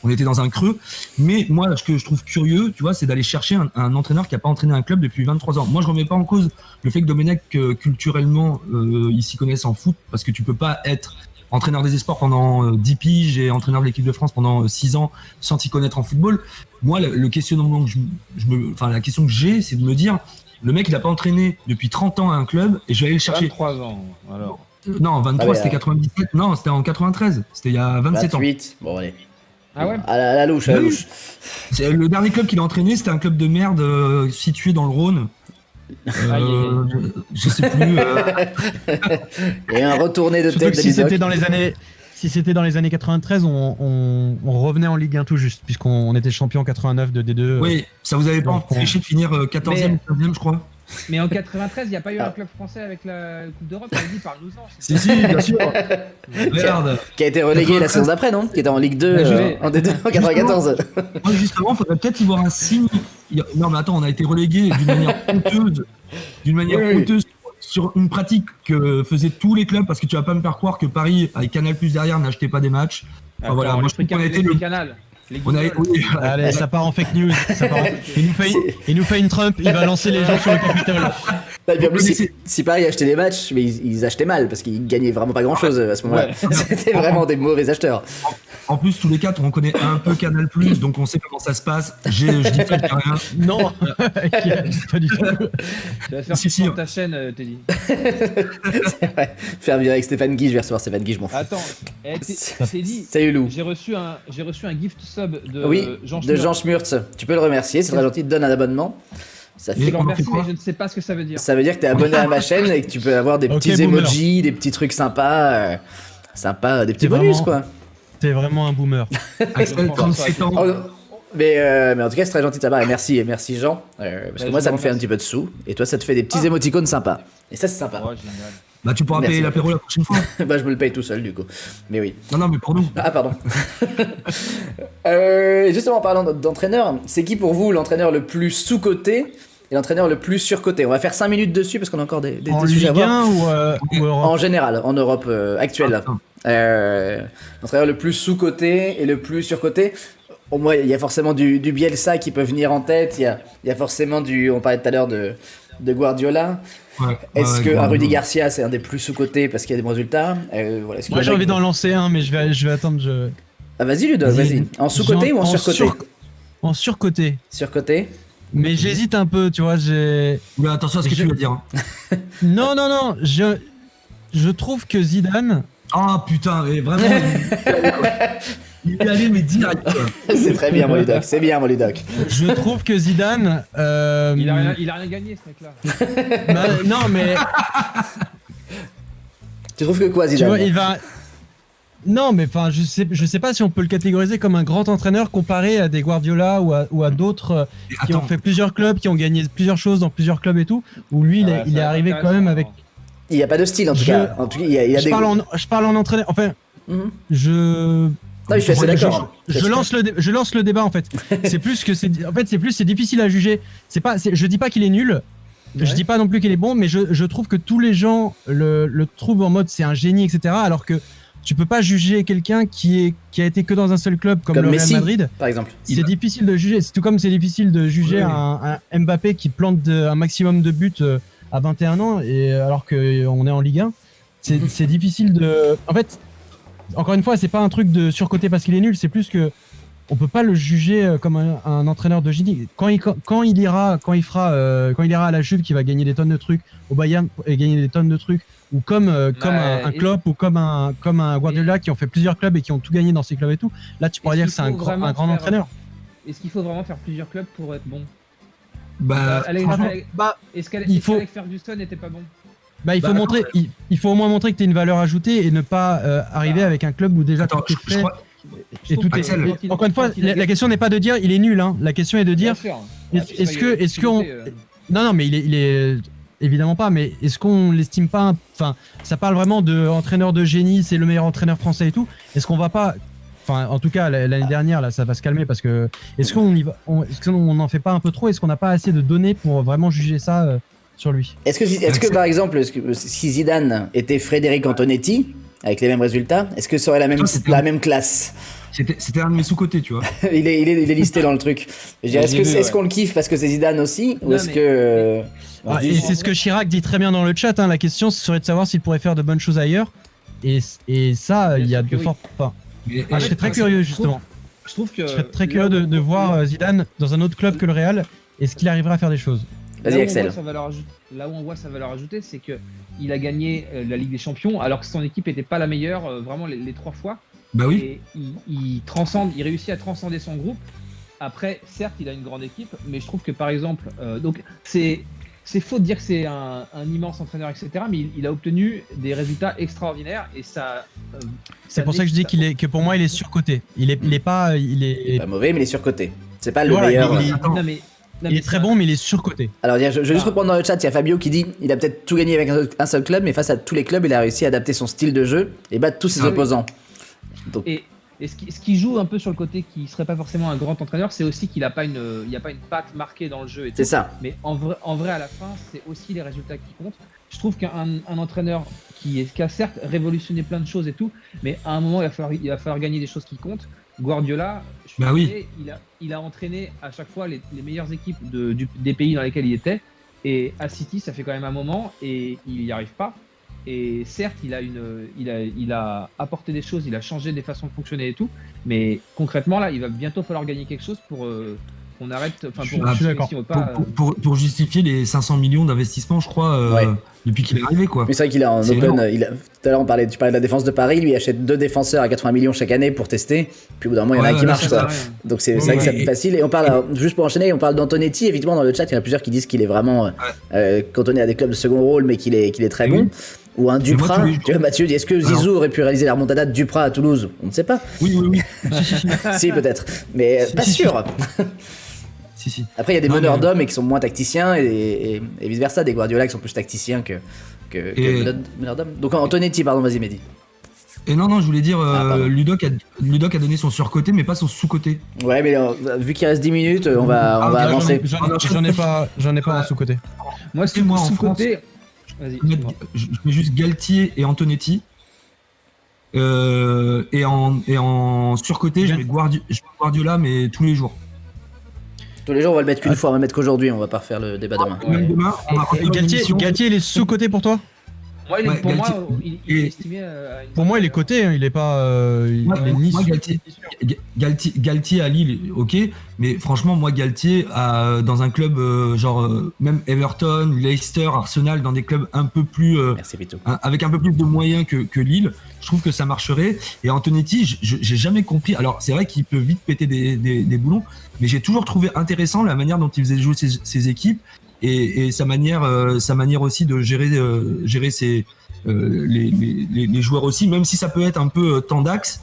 S4: on était dans un creux. Mais moi, ce que je trouve curieux, tu vois, c'est d'aller chercher un entraîneur qui n'a pas entraîné un club depuis 23 ans. Moi, je remets pas en cause le fait que Domenech, culturellement, il s'y connaisse en foot, parce que tu peux pas être entraîneur des espoirs pendant 10 piges et entraîneur de l'équipe de France pendant 6 ans sans t'y connaître en football. Moi, le questionnement que la question que j'ai, c'est de me dire, le mec, il a pas entraîné depuis 30 ans à un club et je vais aller le chercher.
S3: 23 ans, alors.
S4: Non, 23, c'était 97. Non, c'était en 93. C'était il y a 27 ans.
S1: 28. Bon, allez.
S3: Ah ouais.
S1: À la louche, à la louche.
S4: Le dernier club qu'il a entraîné, c'était un club de merde situé dans le Rhône. Je sais plus.
S1: Et un retourné de
S2: Surtout
S1: tête
S2: que
S1: de
S2: si
S1: Lidoc.
S2: c'était dans les années 93, on revenait en Ligue 1 tout juste, puisqu'on était champion en 89 de D2.
S4: Oui, ça vous avait pas empêché de finir 14e, 15e, je crois.
S3: Mais en 93, il n'y a pas eu un club français avec la Coupe d'Europe. Vas-y, parle-nous-en.
S4: Si, bien sûr. Merde.
S1: Qui a été relégué la saison d'après, non? Qui était en Ligue 2 en D2 en 94.
S4: Moi, justement, il faudrait peut-être y voir un signe. Non, mais attends, on a été relégué d'une manière honteuse. Sur une pratique que faisaient tous les clubs, parce que tu vas pas me faire croire que Paris, avec Canal Plus derrière, n'achetait pas des matchs. Enfin, voilà, moi je trouve qu'on a été le.
S3: Canal.
S2: Allez, ça part en fake news. Il nous fait une Trump, il va lancer les gens sur le Capitole.
S1: Et puis en plus, si Paris achetait des matchs, mais ils achetaient mal parce qu'ils gagnaient vraiment pas grand chose à ce moment-là. Ouais. C'était vraiment des mauvais acheteurs.
S4: En plus, tous les quatre, on connaît un peu Canal+, donc on sait comment ça se passe. Je dis pas qu'il y a rien.
S2: Non, pas du tout.
S3: Tu vas faire sur ta chaîne, Teddy.
S1: Faire virer avec Stéphane Guy, je vais recevoir Stéphane Guy, je m'en fous.
S3: Attends, Teddy.
S1: Salut Lou.
S3: J'ai reçu un gift sub de Jean Schmurtz.
S1: De Jean Schmurtz. Tu peux le remercier, c'est très gentil, te donne un abonnement.
S3: Ça fait... Je le remercie, mais je ne sais pas ce que ça veut dire.
S1: Ça veut dire que tu es abonné à ma chaîne et que tu peux avoir des petits emojis, des petits trucs sympas, des petits bonus quoi.
S2: T'es vraiment un boomer.
S4: Axel, 37 ans.
S1: Mais en tout cas, c'est très gentil de ta part et merci Jean. Parce que moi, ça me fait un petit peu de sous et toi, ça te fait des petits émoticônes sympas. Et ça, c'est sympa.
S3: Ouais, génial.
S4: Bah, tu pourras payer l'apéro la prochaine fois.
S1: Bah, je me le paye tout seul du coup. Mais oui.
S4: Non, mais pour nous.
S1: Ah, pardon. Justement, en parlant d'entraîneur, c'est qui pour vous l'entraîneur le plus sous-coté et l'entraîneur le plus surcoté? On va faire 5 minutes dessus parce qu'on a encore des sujets à voir.
S2: Ou Europe?
S1: En général, en Europe actuelle. L'entraîneur le plus sous-coté et le plus surcoté. Au moins, il y a forcément du Bielsa qui peut venir en tête. Il y a forcément on parlait tout à l'heure de Guardiola.
S4: Ouais,
S1: est-ce que Rudy Garcia, c'est un des plus sous-cotés parce qu'il y a des bons résultats? Voilà,
S2: moi, j'ai envie d'en lancer un, mais je vais attendre.
S1: Ah, vas-y, Ludo, vas-y. En sous-coté ou en surcoté?
S2: En surcoté.
S1: Surcoté.
S2: Mais j'hésite un peu, tu vois.
S4: Oula, attention à ce que tu veux dire.
S2: Non. Je trouve que Zidane.
S4: Ah putain, mais vraiment. Il est allé, mais direct.
S1: C'est très bien, mon Ludoc. C'est bien, mon Ludoc.
S2: Je trouve que Zidane.
S3: Il a rien gagné, ce mec-là.
S2: Non, mais.
S1: Tu trouves que quoi, Zidane?
S2: Tu vois, il va. Non, mais enfin, je sais pas si on peut le catégoriser comme un grand entraîneur comparé à des Guardiola ou à d'autres qui ont fait plusieurs clubs, qui ont gagné plusieurs choses dans plusieurs clubs et tout. Où lui, il est arrivé quand même avec.
S1: Il n'y a pas de style en tout cas. En tout cas, il y a
S2: je parle en entraîneur. Enfin,
S1: Non, je suis assez d'accord.
S2: Je lance le débat en fait. C'est plus que c'est difficile à juger. Je dis pas qu'il est nul. Ouais. Je dis pas non plus qu'il est bon, mais je trouve que tous les gens le trouvent en mode c'est un génie, etc. Alors que tu peux pas juger quelqu'un qui a été que dans un seul club comme le
S1: Messi,
S2: Real Madrid.
S1: par exemple.
S2: C'est difficile de juger. C'est tout comme c'est difficile de juger un Mbappé qui plante un maximum de buts à 21 ans et alors qu'on est en Ligue 1. C'est difficile de. En fait. Encore une fois, c'est pas un truc de surcoté parce qu'il est nul, c'est plus que on peut pas le juger comme un entraîneur de génie. Quand il ira à la Juve qui va gagner des tonnes de trucs, au Bayern et gagner des tonnes de trucs, ou comme un Klopp ou comme un Guardiola qui ont fait plusieurs clubs et qui ont tout gagné dans ces clubs et tout, là tu pourrais dire que c'est un grand entraîneur.
S3: Est-ce qu'il faut vraiment faire plusieurs clubs pour être bon? Est-ce qu'Alex Ferguson n'était pas bon?
S2: Il faut au moins montrer que tu as une valeur ajoutée et ne pas arriver avec un club où déjà tout est fait. Encore une fois, la question n'est pas de dire il est nul, hein. La question est de dire est-ce qu'on non mais il est évidemment pas, mais est-ce qu'on l'estime pas? Enfin, ça parle vraiment de entraîneur de génie, c'est le meilleur entraîneur français et tout. Est-ce qu'on va pas? Enfin, en tout cas, l'année dernière, là, ça va se calmer parce que est-ce qu'on n'en fait pas un peu trop? Est-ce qu'on n'a pas assez de données pour vraiment juger ça? Sur lui.
S1: Est-ce que par exemple, si Zidane était Frédéric Antonetti avec les mêmes résultats, est-ce que ça aurait la même classe?
S4: C'était un de mes sous-côtés, tu vois.
S1: il est listé dans le truc. Je dirais,
S3: J'ai vu,
S1: est-ce qu'on le kiffe parce que c'est Zidane aussi, ou
S3: Non,
S1: est-ce
S3: mais-
S1: que
S2: Et c'est ce que Chirac dit très bien dans le chat. La question serait de savoir s'il pourrait faire de bonnes choses ailleurs. Et ça, il y a
S3: sûr
S2: de
S3: que
S2: fortes. Enfin,
S4: Mais-
S2: je serais très curieux justement.
S3: Je trouve que
S2: Je serais très curieux de voir Zidane dans un autre club que le Real. Est-ce qu'il arrivera à faire des choses?
S1: Vas-y, Axel.
S3: Là où on voit sa valeur ajoutée, c'est que il a gagné la Ligue des Champions alors que son équipe n'était pas la meilleure vraiment les 3 fois.
S4: Bah oui.
S3: Et il réussit à transcender son groupe. Après, certes, il a une grande équipe, mais je trouve que par exemple, donc c'est faux de dire que c'est un immense entraîneur, etc. Mais il a obtenu des résultats extraordinaires et ça.
S2: C'est pour ça que je dis que pour moi il est surcoté. Il est pas
S1: Pas mauvais, mais il est surcoté. C'est pas le
S2: Voilà,
S1: meilleur.
S3: Non, mais
S2: il est très bon, mais il est surcoté.
S1: Alors, je vais juste reprendre dans le chat, il y a Fabio qui dit il a peut-être tout gagné avec un seul club, mais face à tous les clubs, il a réussi à adapter son style de jeu et battre tous ses
S3: Ah oui.
S1: opposants. Donc,
S3: Et ce qui joue un peu sur le côté qui serait pas forcément un grand entraîneur, c'est aussi qu'il n'a pas une patte marquée dans le jeu. Et
S1: c'est
S3: tout.
S1: ça.
S3: Mais en vrai, à la fin, c'est aussi les résultats qui comptent. Je trouve qu'un entraîneur qui a certes révolutionné plein de choses et tout, mais à un moment, il va falloir gagner des choses qui comptent. Guardiola, je suis
S4: Bah oui.
S3: désolé, il a entraîné à chaque fois les meilleures équipes des pays dans lesquels il était. Et à City, ça fait quand même un moment et il n'y arrive pas. Et certes, il a apporté des choses, il a changé des façons de fonctionner et tout. Mais concrètement, là, il va bientôt falloir gagner quelque chose pour qu'on arrête. Enfin,
S2: Je suis d'accord.
S3: si on veut pas,
S4: Pour justifier les 500 millions d'investissements, je crois,
S1: Ouais.
S4: depuis qu'il est arrivé, quoi.
S1: Mais c'est vrai qu'il est en
S4: C'est
S1: open.
S4: énorme.
S1: Tout à l'heure, tu parlais de la défense de Paris. Lui, il achète 2 défenseurs à 80 millions chaque année pour tester. Puis au bout d'un moment, il y en a
S4: Ouais,
S1: un qui
S4: là,
S1: marche,
S4: ça
S1: quoi.
S3: sert à rien.
S1: Donc c'est
S4: Ouais,
S1: vrai que
S4: ouais.
S1: c'est facile. Et on parle, alors, juste pour enchaîner, on parle d'Antonetti. Évidemment, dans le chat, il y en a plusieurs qui disent qu'il est vraiment cantonné à des clubs de second rôle, mais qu'il est très
S4: Oui.
S1: bon. Ou un
S4: moi,
S1: Duprat.
S4: tous les jours-
S1: Tu vois, Mathieu dit est-ce que Zizou aurait pu réaliser la remontada de Duprat à Toulouse? On ne sait pas.
S4: Oui.
S1: Si, peut-être. Mais pas
S4: Si.
S1: sûr.
S4: Si.
S1: Après, il y a des
S4: Non,
S1: meneurs
S4: mais-
S1: d'hommes et qui sont moins tacticiens et vice versa, des Guardiola qui sont plus tacticiens que
S4: Et-
S1: meneurs d'hommes. Donc Antonetti, pardon, vas-y, Mehdi.
S4: Et non, je voulais dire,
S1: pardon.
S4: Ludoc a donné son surcoté, mais pas son sous-côté.
S1: Ouais, mais vu qu'il reste 10 minutes, on va
S4: Ah, ok,
S1: avancer.
S2: J'en ai pas en sous-côté.
S3: Moi,
S4: Et moi, en
S3: sous-côté. Vas-y. dis-moi.
S4: Je mets juste Galtier et Antonetti. Et en surcoté, je mets Guardiola, mais tous les jours.
S1: Tous les jours, on va le mettre qu'une fois, on va le mettre qu'aujourd'hui, on va pas refaire le débat demain.
S3: Ouais.
S4: Même demain, on va refaire une émission.
S2: Galtier, il est sous-coté pour toi?
S3: Moi,
S4: Ouais,
S3: pour moi,
S4: Galtier-
S3: il est
S4: et-
S3: estimé à une
S2: Pour moi, il est coté, il est pas. Il est ni
S4: Moi,
S2: sous-
S4: Galtier à Lille, ok, mais franchement, moi, Galtier, dans un club même Everton, Leicester, Arsenal, dans des clubs un peu plus.
S1: Merci, Pito.
S4: Avec un peu plus de moyens que Lille, je trouve que ça marcherait. Et Antonetti, j'ai jamais compris. Alors, c'est vrai qu'il peut vite péter des boulons, mais j'ai toujours trouvé intéressant la manière dont il faisait jouer ses équipes et sa manière aussi de gérer les joueurs aussi, même si ça peut être un peu tendax.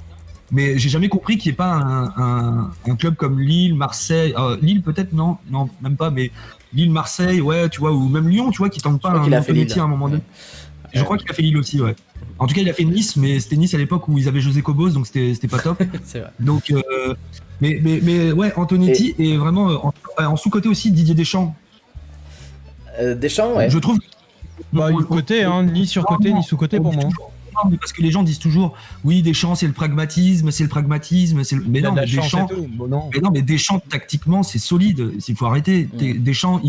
S4: Mais j'ai jamais compris qu'il n'y ait pas un club comme Lille, Marseille, Lille peut-être non, même pas, mais Lille, Marseille, ouais, tu vois, ou même Lyon, tu vois, qui tente pas
S1: crois
S4: un
S1: qu'il a fait
S4: Antonetti
S1: Lille.
S4: à un moment donné. Je crois qu'il a fait Lille aussi, ouais. En tout cas, il a fait Nice, mais c'était Nice à l'époque où ils avaient José Cobos, donc c'était pas top.
S1: C'est vrai.
S4: Donc, mais ouais, Antonetti est vraiment en sous-côté aussi Didier Deschamps.
S1: Deschamps, ouais.
S4: Je trouve.
S2: Bah, côté, hein, ni surcoté, ni sous-côté pour moi.
S4: Non, mais parce que les gens disent toujours, oui, Deschamps, c'est le pragmatisme. Mais non, mais Deschamps. Mais Deschamps, tactiquement, c'est solide. Il faut arrêter. Deschamps,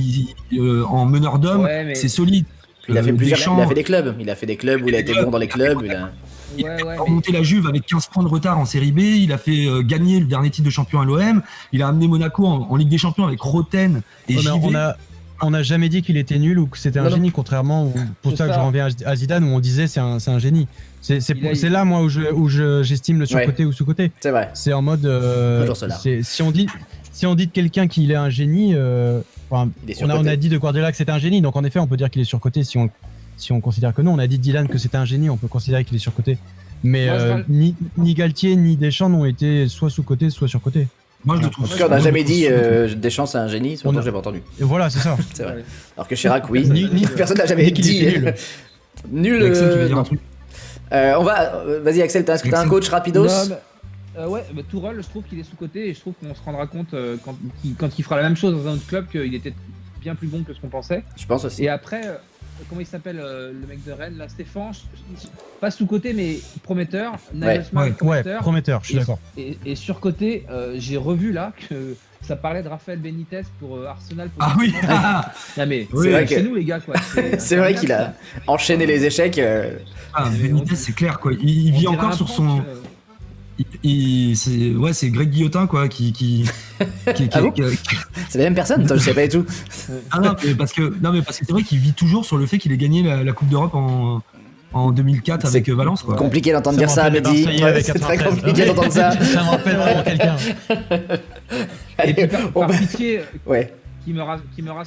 S4: en meneur d'homme,
S3: Ouais, mais-
S4: c'est solide.
S1: Il a fait plusieurs.
S4: Deschamps,
S1: Il a fait des clubs. Il a fait des clubs où il a été bon dans les clubs.
S4: il
S3: Ouais,
S4: a
S3: ouais,
S4: remonté la Juve avec 15 points de retard en Série B. Il a fait gagner le dernier titre de champion à l'OM. Il a amené Monaco en Ligue des Champions avec Roten et JV.
S2: On n'a jamais dit qu'il était nul ou que c'était un
S1: Non, non.
S2: génie, contrairement pour
S3: C'est
S2: ça que
S3: ça.
S2: je reviens à Zidane où on disait c'est un génie. C'est là moi où j'estime le surcoté ou sous-côté.
S1: C'est vrai.
S2: C'est en mode
S1: Toujours cela.
S2: si on dit de quelqu'un qu'il est un génie, enfin,
S1: Il est
S2: on
S1: surcoté.
S2: a dit de Guardiola que c'était un génie, donc en effet on peut dire qu'il est surcoté si on considère que non. On a dit de Dylan que c'était un génie, on peut considérer qu'il est surcoté. Mais
S3: Moi, je parle-
S2: ni Galtier ni Deschamps n'ont été soit sous-côté soit surcoté.
S4: Moi, je le trouve.
S1: En tout cas, on n'a jamais dit Deschamps c'est un génie, c'est
S2: On
S1: pourtant
S2: a-
S1: j'ai pas entendu.
S2: Et voilà, c'est ça.
S1: C'est vrai.
S3: Ouais.
S1: Alors que Chirac, oui.
S2: Ni-
S1: Personne n'a jamais
S2: ni qu'il
S1: dit.
S2: était nul.
S1: Nul.
S4: Axel, tu veux dire
S1: Non.
S4: un truc
S1: On va. Vas-y, Axel, est-ce que t'as un
S4: Axel.
S1: coach rapidos?
S3: Non, ouais, Tourelle, je trouve qu'il est sous-côté et je trouve qu'on se rendra compte quand il fera la même chose dans un autre club qu'il était bien plus bon que ce qu'on pensait.
S1: Je pense aussi.
S3: Et après, comment il s'appelle le mec de Rennes là, Stéphane, pas sous-côté mais prometteur, Nagelsmann prometteur.
S2: Prometteur, je suis d'accord.
S3: Et sur-côté, j'ai revu là que ça parlait de Raphaël Benitez pour Arsenal. Pour
S4: Ah oui.
S3: Non mais
S1: C'est vrai
S3: chez
S1: que-
S3: nous les gars quoi.
S1: C'est vrai qu'il a enchaîné les échecs.
S4: Benitez, c'est clair quoi. Il vit encore sur son. C'est Greg Guillotin quoi qui
S1: Ah bon C'est la même personne, toi, je sais pas du tout.
S4: Ah non mais parce que c'est vrai qu'il vit toujours sur le fait qu'il ait gagné la Coupe d'Europe en 200004 avec Valence quoi.
S1: Compliqué d'entendre dire ça,
S2: me rappelle les
S1: Mehdi.
S2: Marseillais
S1: Ouais,
S2: avec
S1: c'est très
S2: 93.
S1: compliqué d'entendre ça.
S2: Ça me rappelle vraiment quelqu'un.
S3: Et puis,
S1: Allez,
S3: par pitié,
S1: Ouais.
S3: qui me rase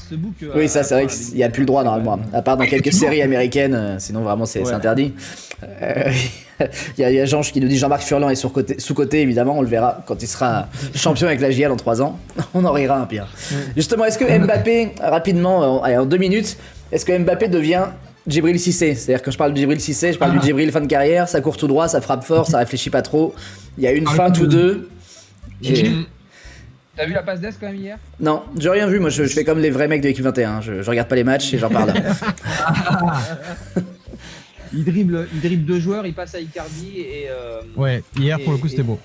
S3: ce bouc.
S1: Oui, ça c'est vrai qu'il n'y a plus le droit normalement, à part dans quelques séries américaines, sinon vraiment c'est
S3: Ouais.
S1: interdit. Il y a Jean qui nous dit Jean-Marc Furlan est sous-côté, évidemment, on le verra quand il sera champion avec la JL en 3 ans. On en rira un pire. Justement, est-ce que Mbappé, rapidement, en 2 minutes, est-ce que Mbappé devient Djibril Cissé? C'est-à-dire que je parle de Djibril Cissé, je parle du Djibril fin de carrière, ça court tout droit, ça frappe fort, ça réfléchit pas trop. Il y a une feinte ou deux. Et-
S3: T'as vu la passe d'Est quand même hier?
S1: Non, j'ai rien vu, moi je fais comme les vrais mecs de l'équipe 21, je regarde pas les matchs et j'en parle.
S3: Il dribble 2 joueurs, il passe à Icardi et.
S2: Ouais, hier pour le coup c'était beau.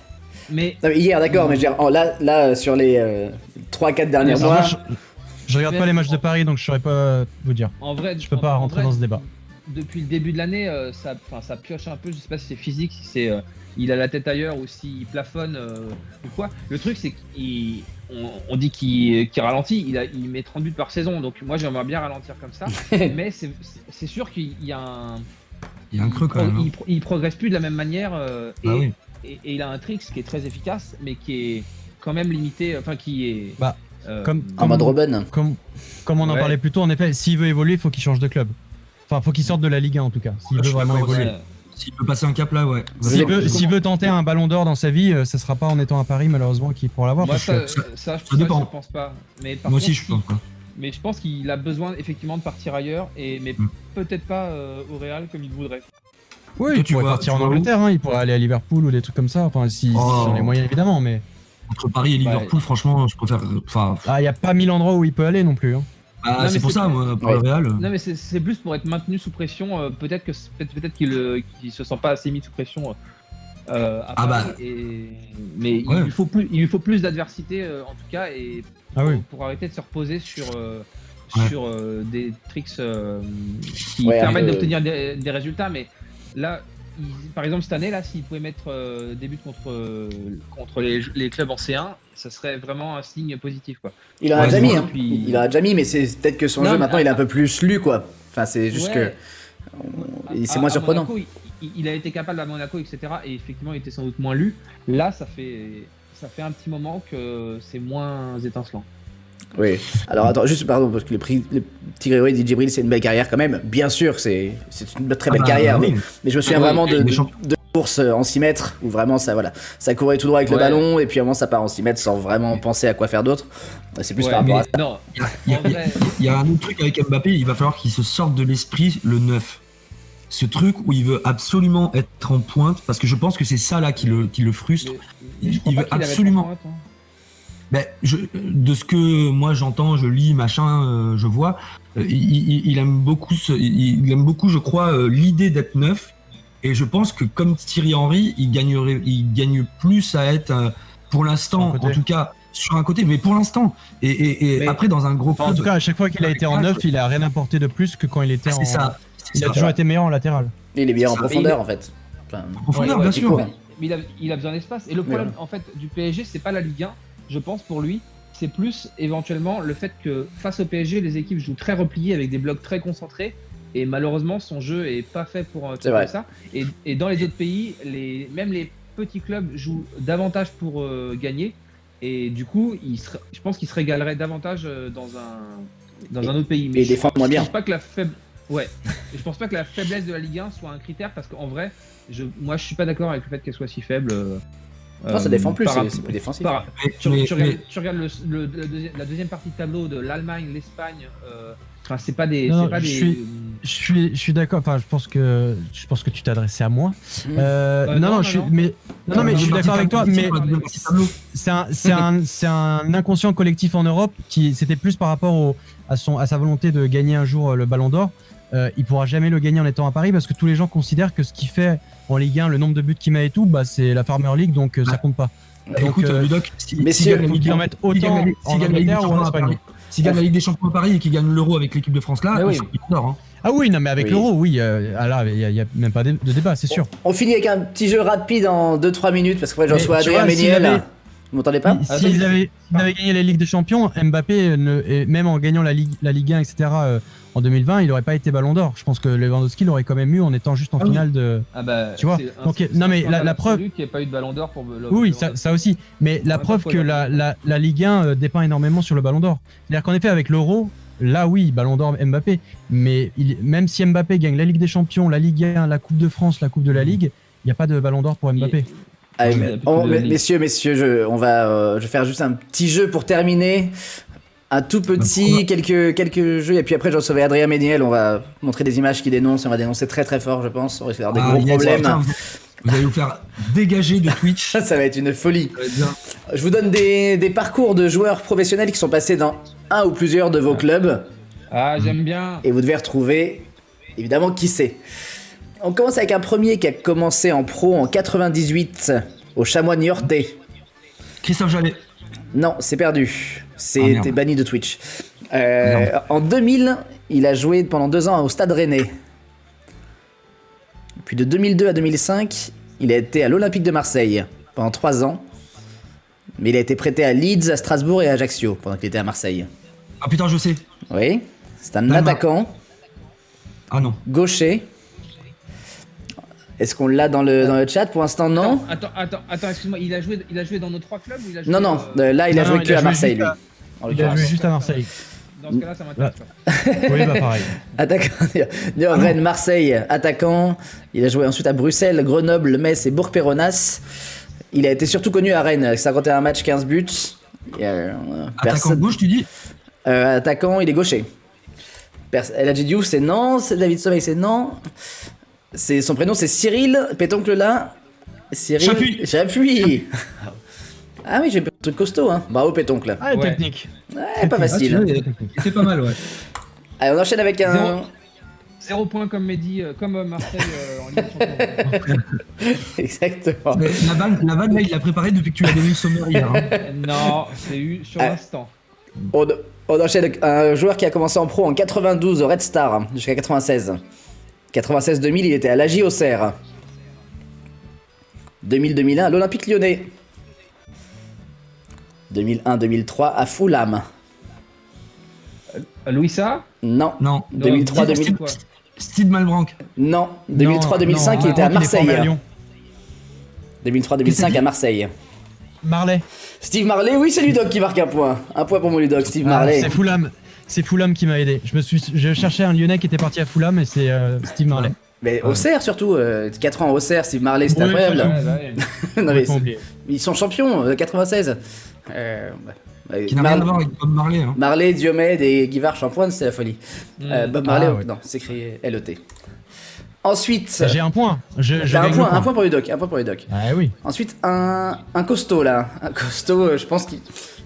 S3: Mais
S1: Non, mais hier, d'accord, mais je veux dire, là, sur les 3-4 derniers
S2: Alors,
S1: mois,
S2: moi, je regarde pas les matchs de Paris donc je saurais pas vous dire.
S3: en vrai,
S2: Je peux pas rentrer dans ce débat.
S3: Depuis le début de l'année, ça pioche un peu. Je sais pas si c'est physique, si c'est il a la tête ailleurs ou s'il plafonne ou quoi. Le truc, c'est qu'on dit qu'il ralentit. Il met 30 buts par saison, donc moi j'aimerais bien ralentir comme ça. Mais c'est sûr qu'il y a un.
S4: Il y a un creux quand même. hein.
S3: Il progresse plus de la même manière et,
S4: Ah oui.
S3: et il a un trick qui est très efficace, mais qui est quand même limité. Enfin, qui est.
S2: Bah, Comme
S1: en mode Robben.
S2: Comme on en
S3: Ouais.
S2: parlait plus tôt, en effet, s'il veut évoluer, il faut qu'il change de club. Enfin, faut qu'il sorte de la Ligue 1 en tout cas, s'il
S4: Je
S2: veut
S4: suis
S2: vraiment
S4: d'accord
S2: évoluer.
S3: Ouais.
S4: S'il peut passer un cap là, ouais.
S2: S'il veut tenter un ballon d'or dans sa vie, ça sera pas en étant à Paris malheureusement qu'il pourra l'avoir.
S3: Moi,
S2: parce que-
S3: ça, je
S4: dépend.
S3: je pense pas. Mais par
S4: Moi aussi,
S3: contre,
S4: je pense pas.
S3: Mais je pense qu'il a besoin effectivement de partir ailleurs, mais
S4: Mm.
S3: peut-être pas au Real comme il voudrait.
S2: Oui,
S4: Toi,
S2: il
S4: tu
S2: pourrait
S4: vois-
S2: partir
S4: tu
S2: en
S4: vois où
S2: Angleterre, hein, il pourrait aller à Liverpool ou des trucs comme ça. Enfin, si
S4: Oh.
S2: on a les moyens évidemment, mais
S4: Entre Paris et Liverpool, franchement, je préfère. Enfin,
S2: il y a pas 1000 endroits où il peut aller non plus. Hein.
S3: Non, mais
S4: c'est pour
S3: c'est-
S4: ça, moi, pour
S1: Ouais.
S4: le Real.
S3: Non, mais c'est plus pour être maintenu sous pression. Peut-être qu'il se sent pas assez mis sous pression. À
S4: Ah
S3: Paris,
S4: bah.
S3: mais
S4: Ouais.
S3: il lui faut plus d'adversité en tout cas et
S2: Ah oui.
S3: pour arrêter de se reposer sur
S4: Ouais.
S3: des tricks qui
S1: Ouais,
S3: permettent
S1: un peu.
S3: d'obtenir des résultats. Mais là, par exemple cette année là, s'il pouvait mettre des buts contre les clubs en C1, ça serait vraiment un signe positif quoi.
S1: Il en a
S4: Ouais,
S1: déjà mis, hein.
S3: puis-
S1: Il en a déjà mis, mais c'est peut-être que son
S3: Non,
S1: jeu
S3: mais
S1: maintenant il est un peu plus lu, quoi. Enfin, c'est juste
S3: Ouais.
S1: que. C'est moins surprenant.
S3: Monaco, il a été capable à Monaco, etc. Et effectivement, il était sans doute moins lu. Là, ça fait un petit moment que c'est moins étincelant.
S1: Oui. Alors attends, juste pardon, parce que le petit Grégory dit Djibril, c'est une belle carrière quand même. Bien sûr, c'est une très belle carrière,
S4: oui.
S1: mais je me souviens
S3: Ah oui,
S1: vraiment
S4: il est champion.
S1: de courses en 6 mètres où vraiment ça courait tout droit avec le
S3: Ouais.
S1: ballon et puis à un moment ça part en 6 mètres sans vraiment penser à quoi faire d'autre. C'est plus
S3: Ouais,
S1: par rapport à
S3: mais
S1: ça.
S3: non,
S4: Il y a-
S3: en vrai,
S4: Il y a un autre truc avec Mbappé, il va falloir qu'il se sorte de l'esprit le 9. Ce truc où il veut absolument être en pointe, parce que je pense que c'est ça là qui le frustre.
S3: mais je crois
S4: il
S3: pas
S4: veut
S3: qu'il avait
S4: absolument-
S3: pas pointe, hein.
S4: Ben, de ce que moi j'entends, je lis, machin, je vois, il aime beaucoup, il aime beaucoup, je crois, l'idée d'être neuf. Et je pense que comme Thierry Henry, il gagne plus à être, pour l'instant,
S2: Sur un côté.
S4: en tout cas, sur un côté, mais pour l'instant. Et
S3: Mais-
S4: après, dans un gros
S2: Enfin, en
S4: club,
S2: tout cas, à chaque fois qu'il a été en neuf, il a rien apporté de plus que quand il était en.
S4: c'est ça. c'est
S2: Il a
S4: ça.
S2: toujours été meilleur en latéral.
S1: Il est bien en
S4: Ça,
S1: profondeur en fait. Enfin,
S4: En profondeur,
S3: Ouais,
S4: bien
S1: il
S4: sûr.
S1: court.
S3: Mais il a besoin d'espace. Et le problème,
S1: Ouais.
S3: en fait, du PSG, c'est pas la Ligue 1, je pense, pour lui. C'est plus éventuellement le fait que face au PSG, les équipes jouent très repliées avec des blocs très concentrés. Et malheureusement, son jeu est pas fait pour un
S1: C'est
S3: truc
S1: vrai.
S3: comme ça. Et dans les autres pays, même les petits clubs jouent davantage pour gagner. Et du coup, je pense qu'il se régalerait davantage dans un autre pays.
S1: et il défend moins bien.
S3: Je pense pas que je pense pas que la faiblesse de la Ligue 1 soit un critère parce qu'en vrai, moi je suis pas d'accord avec le fait qu'elle soit si faible.
S1: Non, ça défend plus,
S3: par-
S1: c'est plus défensif.
S3: par-
S4: Mais-
S3: tu
S4: mais-
S3: regardes la deuxième partie de tableau de l'Allemagne, l'Espagne, Enfin, c'est pas des.
S2: Non,
S3: c'est pas
S2: je
S3: des...
S2: suis d'accord. Enfin, je pense que tu t'adressais à moi.
S3: non,
S2: je suis,
S3: non.
S2: mais je suis d'accord avec toi. Mais c'est un inconscient collectif en Europe qui c'était plus par rapport à sa volonté de gagner un jour le Ballon d'Or. Il pourra jamais le gagner en étant à Paris parce que tous les gens considèrent que ce qu'il fait en Ligue 1, le nombre de buts qu'il met et tout, bah c'est la Farmer League, donc ça compte pas. Donc,
S4: Écoute, Ludoc,
S1: messieurs,
S2: il faut en mettre autant en Angleterre ou en Espagne.
S4: S'il gagne la Ligue des Champions à Paris et qu'il gagne l'Euro avec l'équipe de France là,
S3: Mais
S4: il
S3: oui.
S4: sort, hein.
S2: Ah oui, non mais avec
S1: Oui.
S2: l'Euro, oui. Là, il y a même pas de débat, c'est sûr.
S1: On finit avec un petit jeu rapide en 2-3 minutes parce qu'après je
S2: Mais
S1: reçois
S2: tu
S1: Adrien
S2: vois, s'il
S1: Méniel.
S2: avait-
S1: Vous m'entendez pas?
S2: S'ils avaient gagné la Ligue des Champions, Mbappé, et même en gagnant la Ligue 1, etc., en 2020, il n'aurait pas été Ballon d'Or. Je pense que Lewandowski l'aurait quand même eu en étant juste en finale de.
S3: Ah bah,
S2: Tu vois, donc, non, mais la preuve-
S3: qu'il n'y ait pas eu de Ballon d'Or pour le.
S2: Oui, ça aussi. Mais la
S3: Ouais,
S2: preuve
S3: pas
S2: que
S3: quoi,
S2: la Ligue 1 dépend énormément sur le Ballon d'Or. C'est-à-dire qu'en effet, avec l'Euro, là oui, Ballon d'Or Mbappé. Mais même si Mbappé gagne la Ligue des Champions, la Ligue 1, la Coupe de France, la Coupe de la Ligue, il n'y a pas de Ballon d'Or pour Mbappé.
S1: Allez,
S3: Il y a plus de Ligue.
S1: messieurs, je vais faire juste un petit jeu pour terminer. Un tout petit, quelques jeux, et puis après je recevrai Adrien Méniel, on va montrer des images qui dénoncent, on va dénoncer très très fort je pense, on risque d'avoir des gros
S4: yes,
S1: problèmes.
S4: putain, vous allez vous faire dégager de Twitch.
S1: Ça va être une folie.
S4: Ça va être bien.
S1: Je vous donne des parcours de joueurs professionnels qui sont passés dans un ou plusieurs de vos clubs,
S3: Ah, j'aime bien.
S1: et vous devez retrouver évidemment qui c'est. On commence avec un premier qui a commencé en pro en 98 au Chamois Niortais.
S4: Christophe Jallet.
S1: Non, c'est perdu.
S4: Ah,
S1: C'était
S4: merde.
S1: banni de Twitch.
S4: Merde.
S1: En 2000, il a joué pendant 2 ans au Stade Rennais. Puis de 2002 à 2005, il a été à l'Olympique de Marseille pendant 3 ans. Mais il a été prêté à Leeds, à Strasbourg et à Ajaccio pendant qu'il était à Marseille.
S4: Ah putain, je sais.
S1: Oui, c'est un
S4: Dalma.
S1: attaquant
S4: Ah non.
S1: gaucher. Est-ce qu'on l'a dans le chat pour l'instant? Non.
S3: Attends, excuse-moi, il a joué dans nos 3 clubs ou il a joué
S1: Non, là il a
S2: Non,
S1: joué
S2: non,
S1: que
S2: il a
S1: à
S2: joué
S1: Marseille
S2: juste
S1: lui.
S2: à-
S1: En
S2: Il a
S1: l'occurrence.
S2: joué juste à Marseille.
S3: Dans ce cas-là, ça m'intéresse pas.
S2: Oui, bah pareil.
S1: Attaquant, Rennes, Marseille, attaquant. Il a joué ensuite à Bruxelles, Grenoble, Metz et Bourg-Péronas. Il a été surtout connu à Rennes avec 51 matchs, 15 buts.
S4: Attaquant gauche, tu dis?
S1: Attaquant, il est gaucher. El Hadji Diouf, c'est non. C'est David Sommeil, c'est non. Son prénom, c'est Cyril. Pétoncle là. Cyril. Chapuis. Ah oui, j'ai un truc costaud, hein. Bravo, Pétoncle.
S2: Ah,
S3: Ouais.
S2: technique.
S1: Ouais, pas
S4: Ah,
S1: facile.
S4: C'était pas mal, ouais.
S1: Allez, on enchaîne avec un.
S3: 0 points comme Mehdi, comme Marseille en Ligue des Champions.
S1: Exactement.
S4: Mais la vanne, là, il l'a préparée depuis que tu l'as donné le sommaire hier. Hein.
S3: Non, c'est eu sur
S1: Ah.
S3: l'instant.
S1: On enchaîne avec un joueur qui a commencé en pro en 92 au Red Star hein, jusqu'à 96. 96-2000, il était à l'AJ Auxerre. 2000-2001 à l'Olympique Lyonnais. 2001-2003 à Fulham.
S3: Louisa
S1: Non.
S4: Non.
S1: 2003-2000.
S3: quoi.
S4: Steve Malbranc.
S1: Non. 2003-2005, il était à Marseille.
S2: Lyon.
S1: 2003-2005 à Marseille.
S2: Marley.
S1: Steve Marley, oui, c'est Ludoc qui marque un point. Un point pour mon Ludoc, Steve
S2: Ah,
S1: Marley.
S2: c'est Fulham. C'est Fulham qui m'a aidé. Je cherchais un Lyonnais qui était parti à Fulham et c'est Steve Marley.
S1: Mais Auxerre surtout, 4 ans à Auxerre, Steve Marley, c'est
S2: Oui,
S1: incroyable.
S3: Ouais.
S1: Non, mais
S2: Complètement oublié.
S1: ils sont champions, 96.
S4: Qui n'a rien à voir avec Bob Marley. Hein.
S1: Marley, Diomède et Guivard Champoine, c'est la folie. Bob Marley,
S2: Ah, ouais.
S1: non, c'est écrit LET. Ensuite,
S2: J'ai un point. Je
S1: t'as un
S2: gagne
S1: point,
S2: le
S1: un point pour Ludoc, un point pour Ludoc.
S2: Ah oui.
S1: Ensuite, un costaud là. Un costaud, je pense que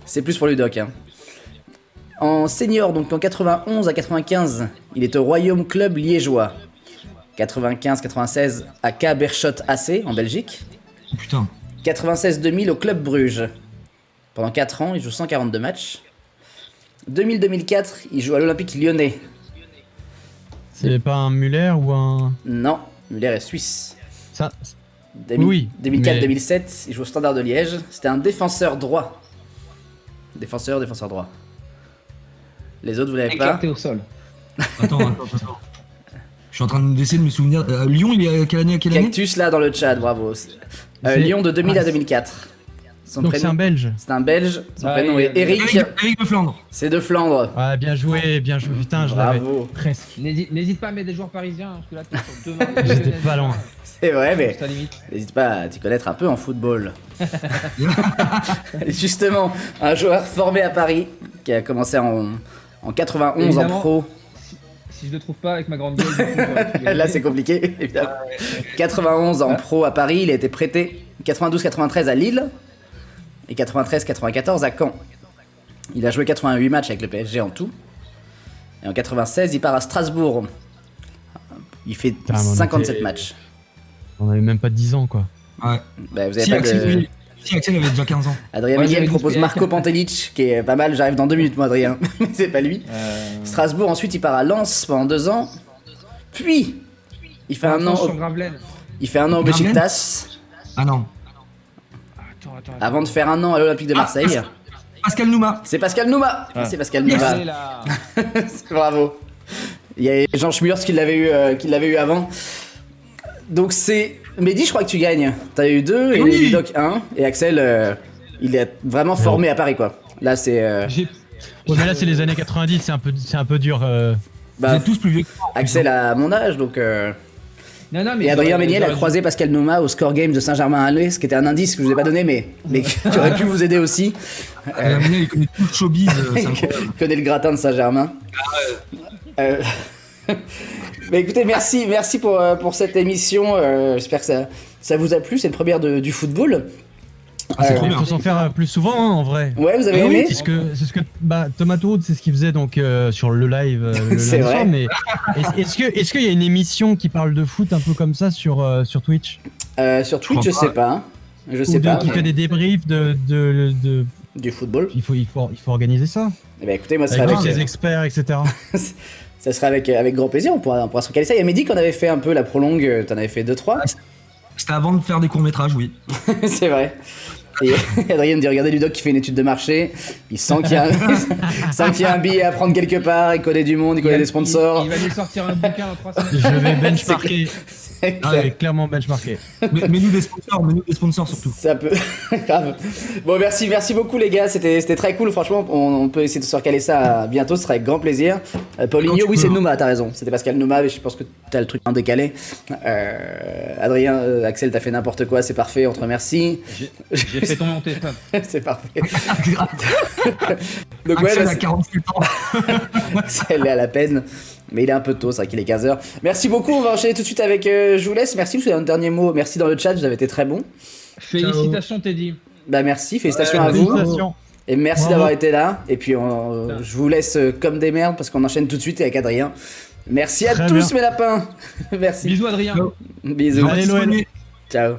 S1: c'est plus pour Ludoc. Hein. En senior, donc en 91 à 95, il est au Royaume Club liégeois. 95-96 à K Berchot AC en Belgique.
S4: Oh, putain.
S1: 96-2000 au Club Bruges. Pendant 4 ans, il joue 142 matchs. 2000-2004, il joue à l'Olympique Lyonnais.
S2: C'est pas un Muller ou un.
S1: Non, Muller est suisse.
S2: Ça.
S1: 2000
S2: Oui,
S1: 2004-2007, il joue au Standard de Liège. C'était un défenseur droit. Défenseur droit. Les autres, vous l'avez pas.
S3: Éclaté au sol.
S4: Attends. Je suis en train d'essayer de me souvenir. Lyon, il est à quelle année?
S1: Cactus là dans le chat, bravo. Lyon de 2000 à 2004. Son
S2: Donc c'est un Belge.
S1: C'est un Belge. Son
S3: Ah,
S1: prénom
S3: oui,
S1: est Eric.
S4: Eric de Flandre.
S1: C'est de Flandre.
S2: Ah, bien joué, bien joué. Putain, je l'avais.
S1: Bravo.
S2: Presque.
S3: N'hésite pas à mettre des joueurs parisiens, parce que là, t'es sur 2 matchs.
S2: J'étais pas loin.
S1: C'est vrai, mais
S3: C'est à la limite.
S1: n'hésite pas à t'y connaître un peu en football. Justement, un joueur formé à Paris qui a commencé en 91
S3: Évidemment.
S1: en pro.
S3: Si je le trouve pas avec ma grande gueule, du coup, j'aurais tout gagné.
S1: Là, c'est compliqué, évidemment. 91 en pro à Paris, il a été prêté 92-93 à Lille et 93-94 à Caen. Il a joué 88 matchs avec le PSG en tout. Et en 96, il part à Strasbourg. Il fait
S2: Putain, mais on
S1: 57
S2: était-
S1: matchs.
S2: On avait même pas 10 ans, quoi.
S4: Ouais.
S1: Bah, vous avez
S4: Si
S1: pas
S4: Axel,
S1: de...
S4: oui. Si Axel avait déjà 15 ans.
S1: Adrien
S3: Ouais,
S1: Méniel
S3: j'avais
S1: propose
S3: dit-
S1: Marco Pantelic, qui est pas mal. J'arrive dans 2 minutes, moi, Adrien. Mais c'est pas lui.
S3: Euh,
S1: Strasbourg, ensuite, il part à Lens pendant 2 ans. Puis, il fait un an,
S3: sur Gravelaine.
S1: il fait un an au
S4: Gravelaine
S1: Beşiktaş,
S4: Ah non.
S3: Attends.
S1: avant de faire un an à l'Olympique de Marseille.
S4: Pascal Nouma.
S1: C'est Pascal Nouma.
S3: Ah.
S1: C'est Pascal
S3: Allez,
S1: Nouma.
S3: là.
S1: Bravo. Il y a Jean Schmurs qui l'avait eu avant. Donc c'est Mehdi, je crois que tu gagnes. T'as eu 2 et
S4: Oui.
S1: Ludoc 1 et Axel, il est vraiment formé à Paris quoi. Là c'est
S3: J'ai-
S2: Ouais, mais là, c'est les années 90, c'est un peu dur.
S4: Vous
S1: bah,
S4: êtes tous plus vieux que moi.
S1: Axel a mon âge donc.
S3: Non, mais
S1: Et Adrien
S3: j'aurais-
S1: Méniel a
S3: j'aurais-
S1: croisé Pascal Nouma au Score Game de Saint-Germain-en-Laye, ce qui était un indice que je vous ai pas donné mais qui aurait pu vous aider aussi.
S4: Il connaît tout le showbiz. C'est incroyable.
S1: Il connaît le gratin de Saint-Germain. Euh, Mais écoutez, merci pour cette émission. J'espère que ça vous a plu. C'est le première du football.
S4: Ah, c'est trop
S2: Il
S4: bien.
S2: faut s'en faire plus souvent, hein, en vrai.
S1: Ouais, vous avez
S2: Ah oui,
S1: aimé
S2: c'est ce que Thomas Tourou, c'est ce qu'il faisait donc sur le live le
S1: C'est
S2: lundi
S1: vrai.
S2: soir, mais est-ce qu'il y a une émission qui parle de foot un peu comme ça sur Twitch
S1: Sur Twitch, je
S4: Je crois
S1: sais pas. Je
S2: ou
S1: sais pas.
S2: qui fait des débriefs de
S1: Du football.
S2: il faut organiser ça
S1: Eh ben, écoutez, moi, ça
S2: avec
S1: serait
S2: les experts, etc.
S1: ça serait avec grand plaisir. On pourra se recaler ça. Il y a Mehdi qu'on avait fait un peu la prolongue. T'en avais fait 2-3.
S4: C'était avant de faire des courts-métrages, oui.
S1: C'est vrai. Et Adrien me dit regardez Ludoc qui fait une étude de marché. Il sent qu'il y a un billet à prendre quelque part. Il connaît du monde, il connaît des sponsors.
S3: Il va nous sortir un bouquin dans 3 semaines.
S2: Je vais benchmarker.
S1: C'est
S2: Ah,
S1: clair.
S2: ouais, clairement benchmarker.
S4: Mais nous des sponsors surtout.
S1: C'est un peu grave. Bon, merci beaucoup les gars, c'était très cool. Franchement, on peut essayer de se recaler ça bientôt, ce sera avec grand plaisir. Paulinho,
S4: Quand tu
S1: oui,
S4: veux.
S1: c'est Nouma, t'as raison. C'était Pascal Nouma, mais je pense que t'as le truc en décalé. Adrien, Axel, t'as fait n'importe quoi, c'est parfait, on te remercie.
S3: J'ai fait tomber mon téléphone.
S1: C'est parfait. Donc, ouais,
S4: Axel
S1: là,
S4: a 47 ans.
S1: elle est à la peine. Mais il est un peu tôt, c'est vrai qu'il est 15h. Merci beaucoup, on va enchaîner tout de suite avec Je vous laisse. Merci, je vous ai un dernier mot. Merci dans le chat, vous avez été très bon.
S3: Félicitations, Teddy.
S1: Bah merci, félicitations à vous.
S2: Félicitations.
S1: Et merci
S2: Bravo.
S1: d'avoir été là. Et puis je vous laisse comme des merdes parce qu'on enchaîne tout de suite avec Adrien. Merci à
S2: Très
S1: tous
S2: bien.
S1: mes lapins. Merci.
S3: Bisous, Adrien.
S4: Ciao.
S1: Bisous.
S2: Allez, l'OL.
S1: Ciao.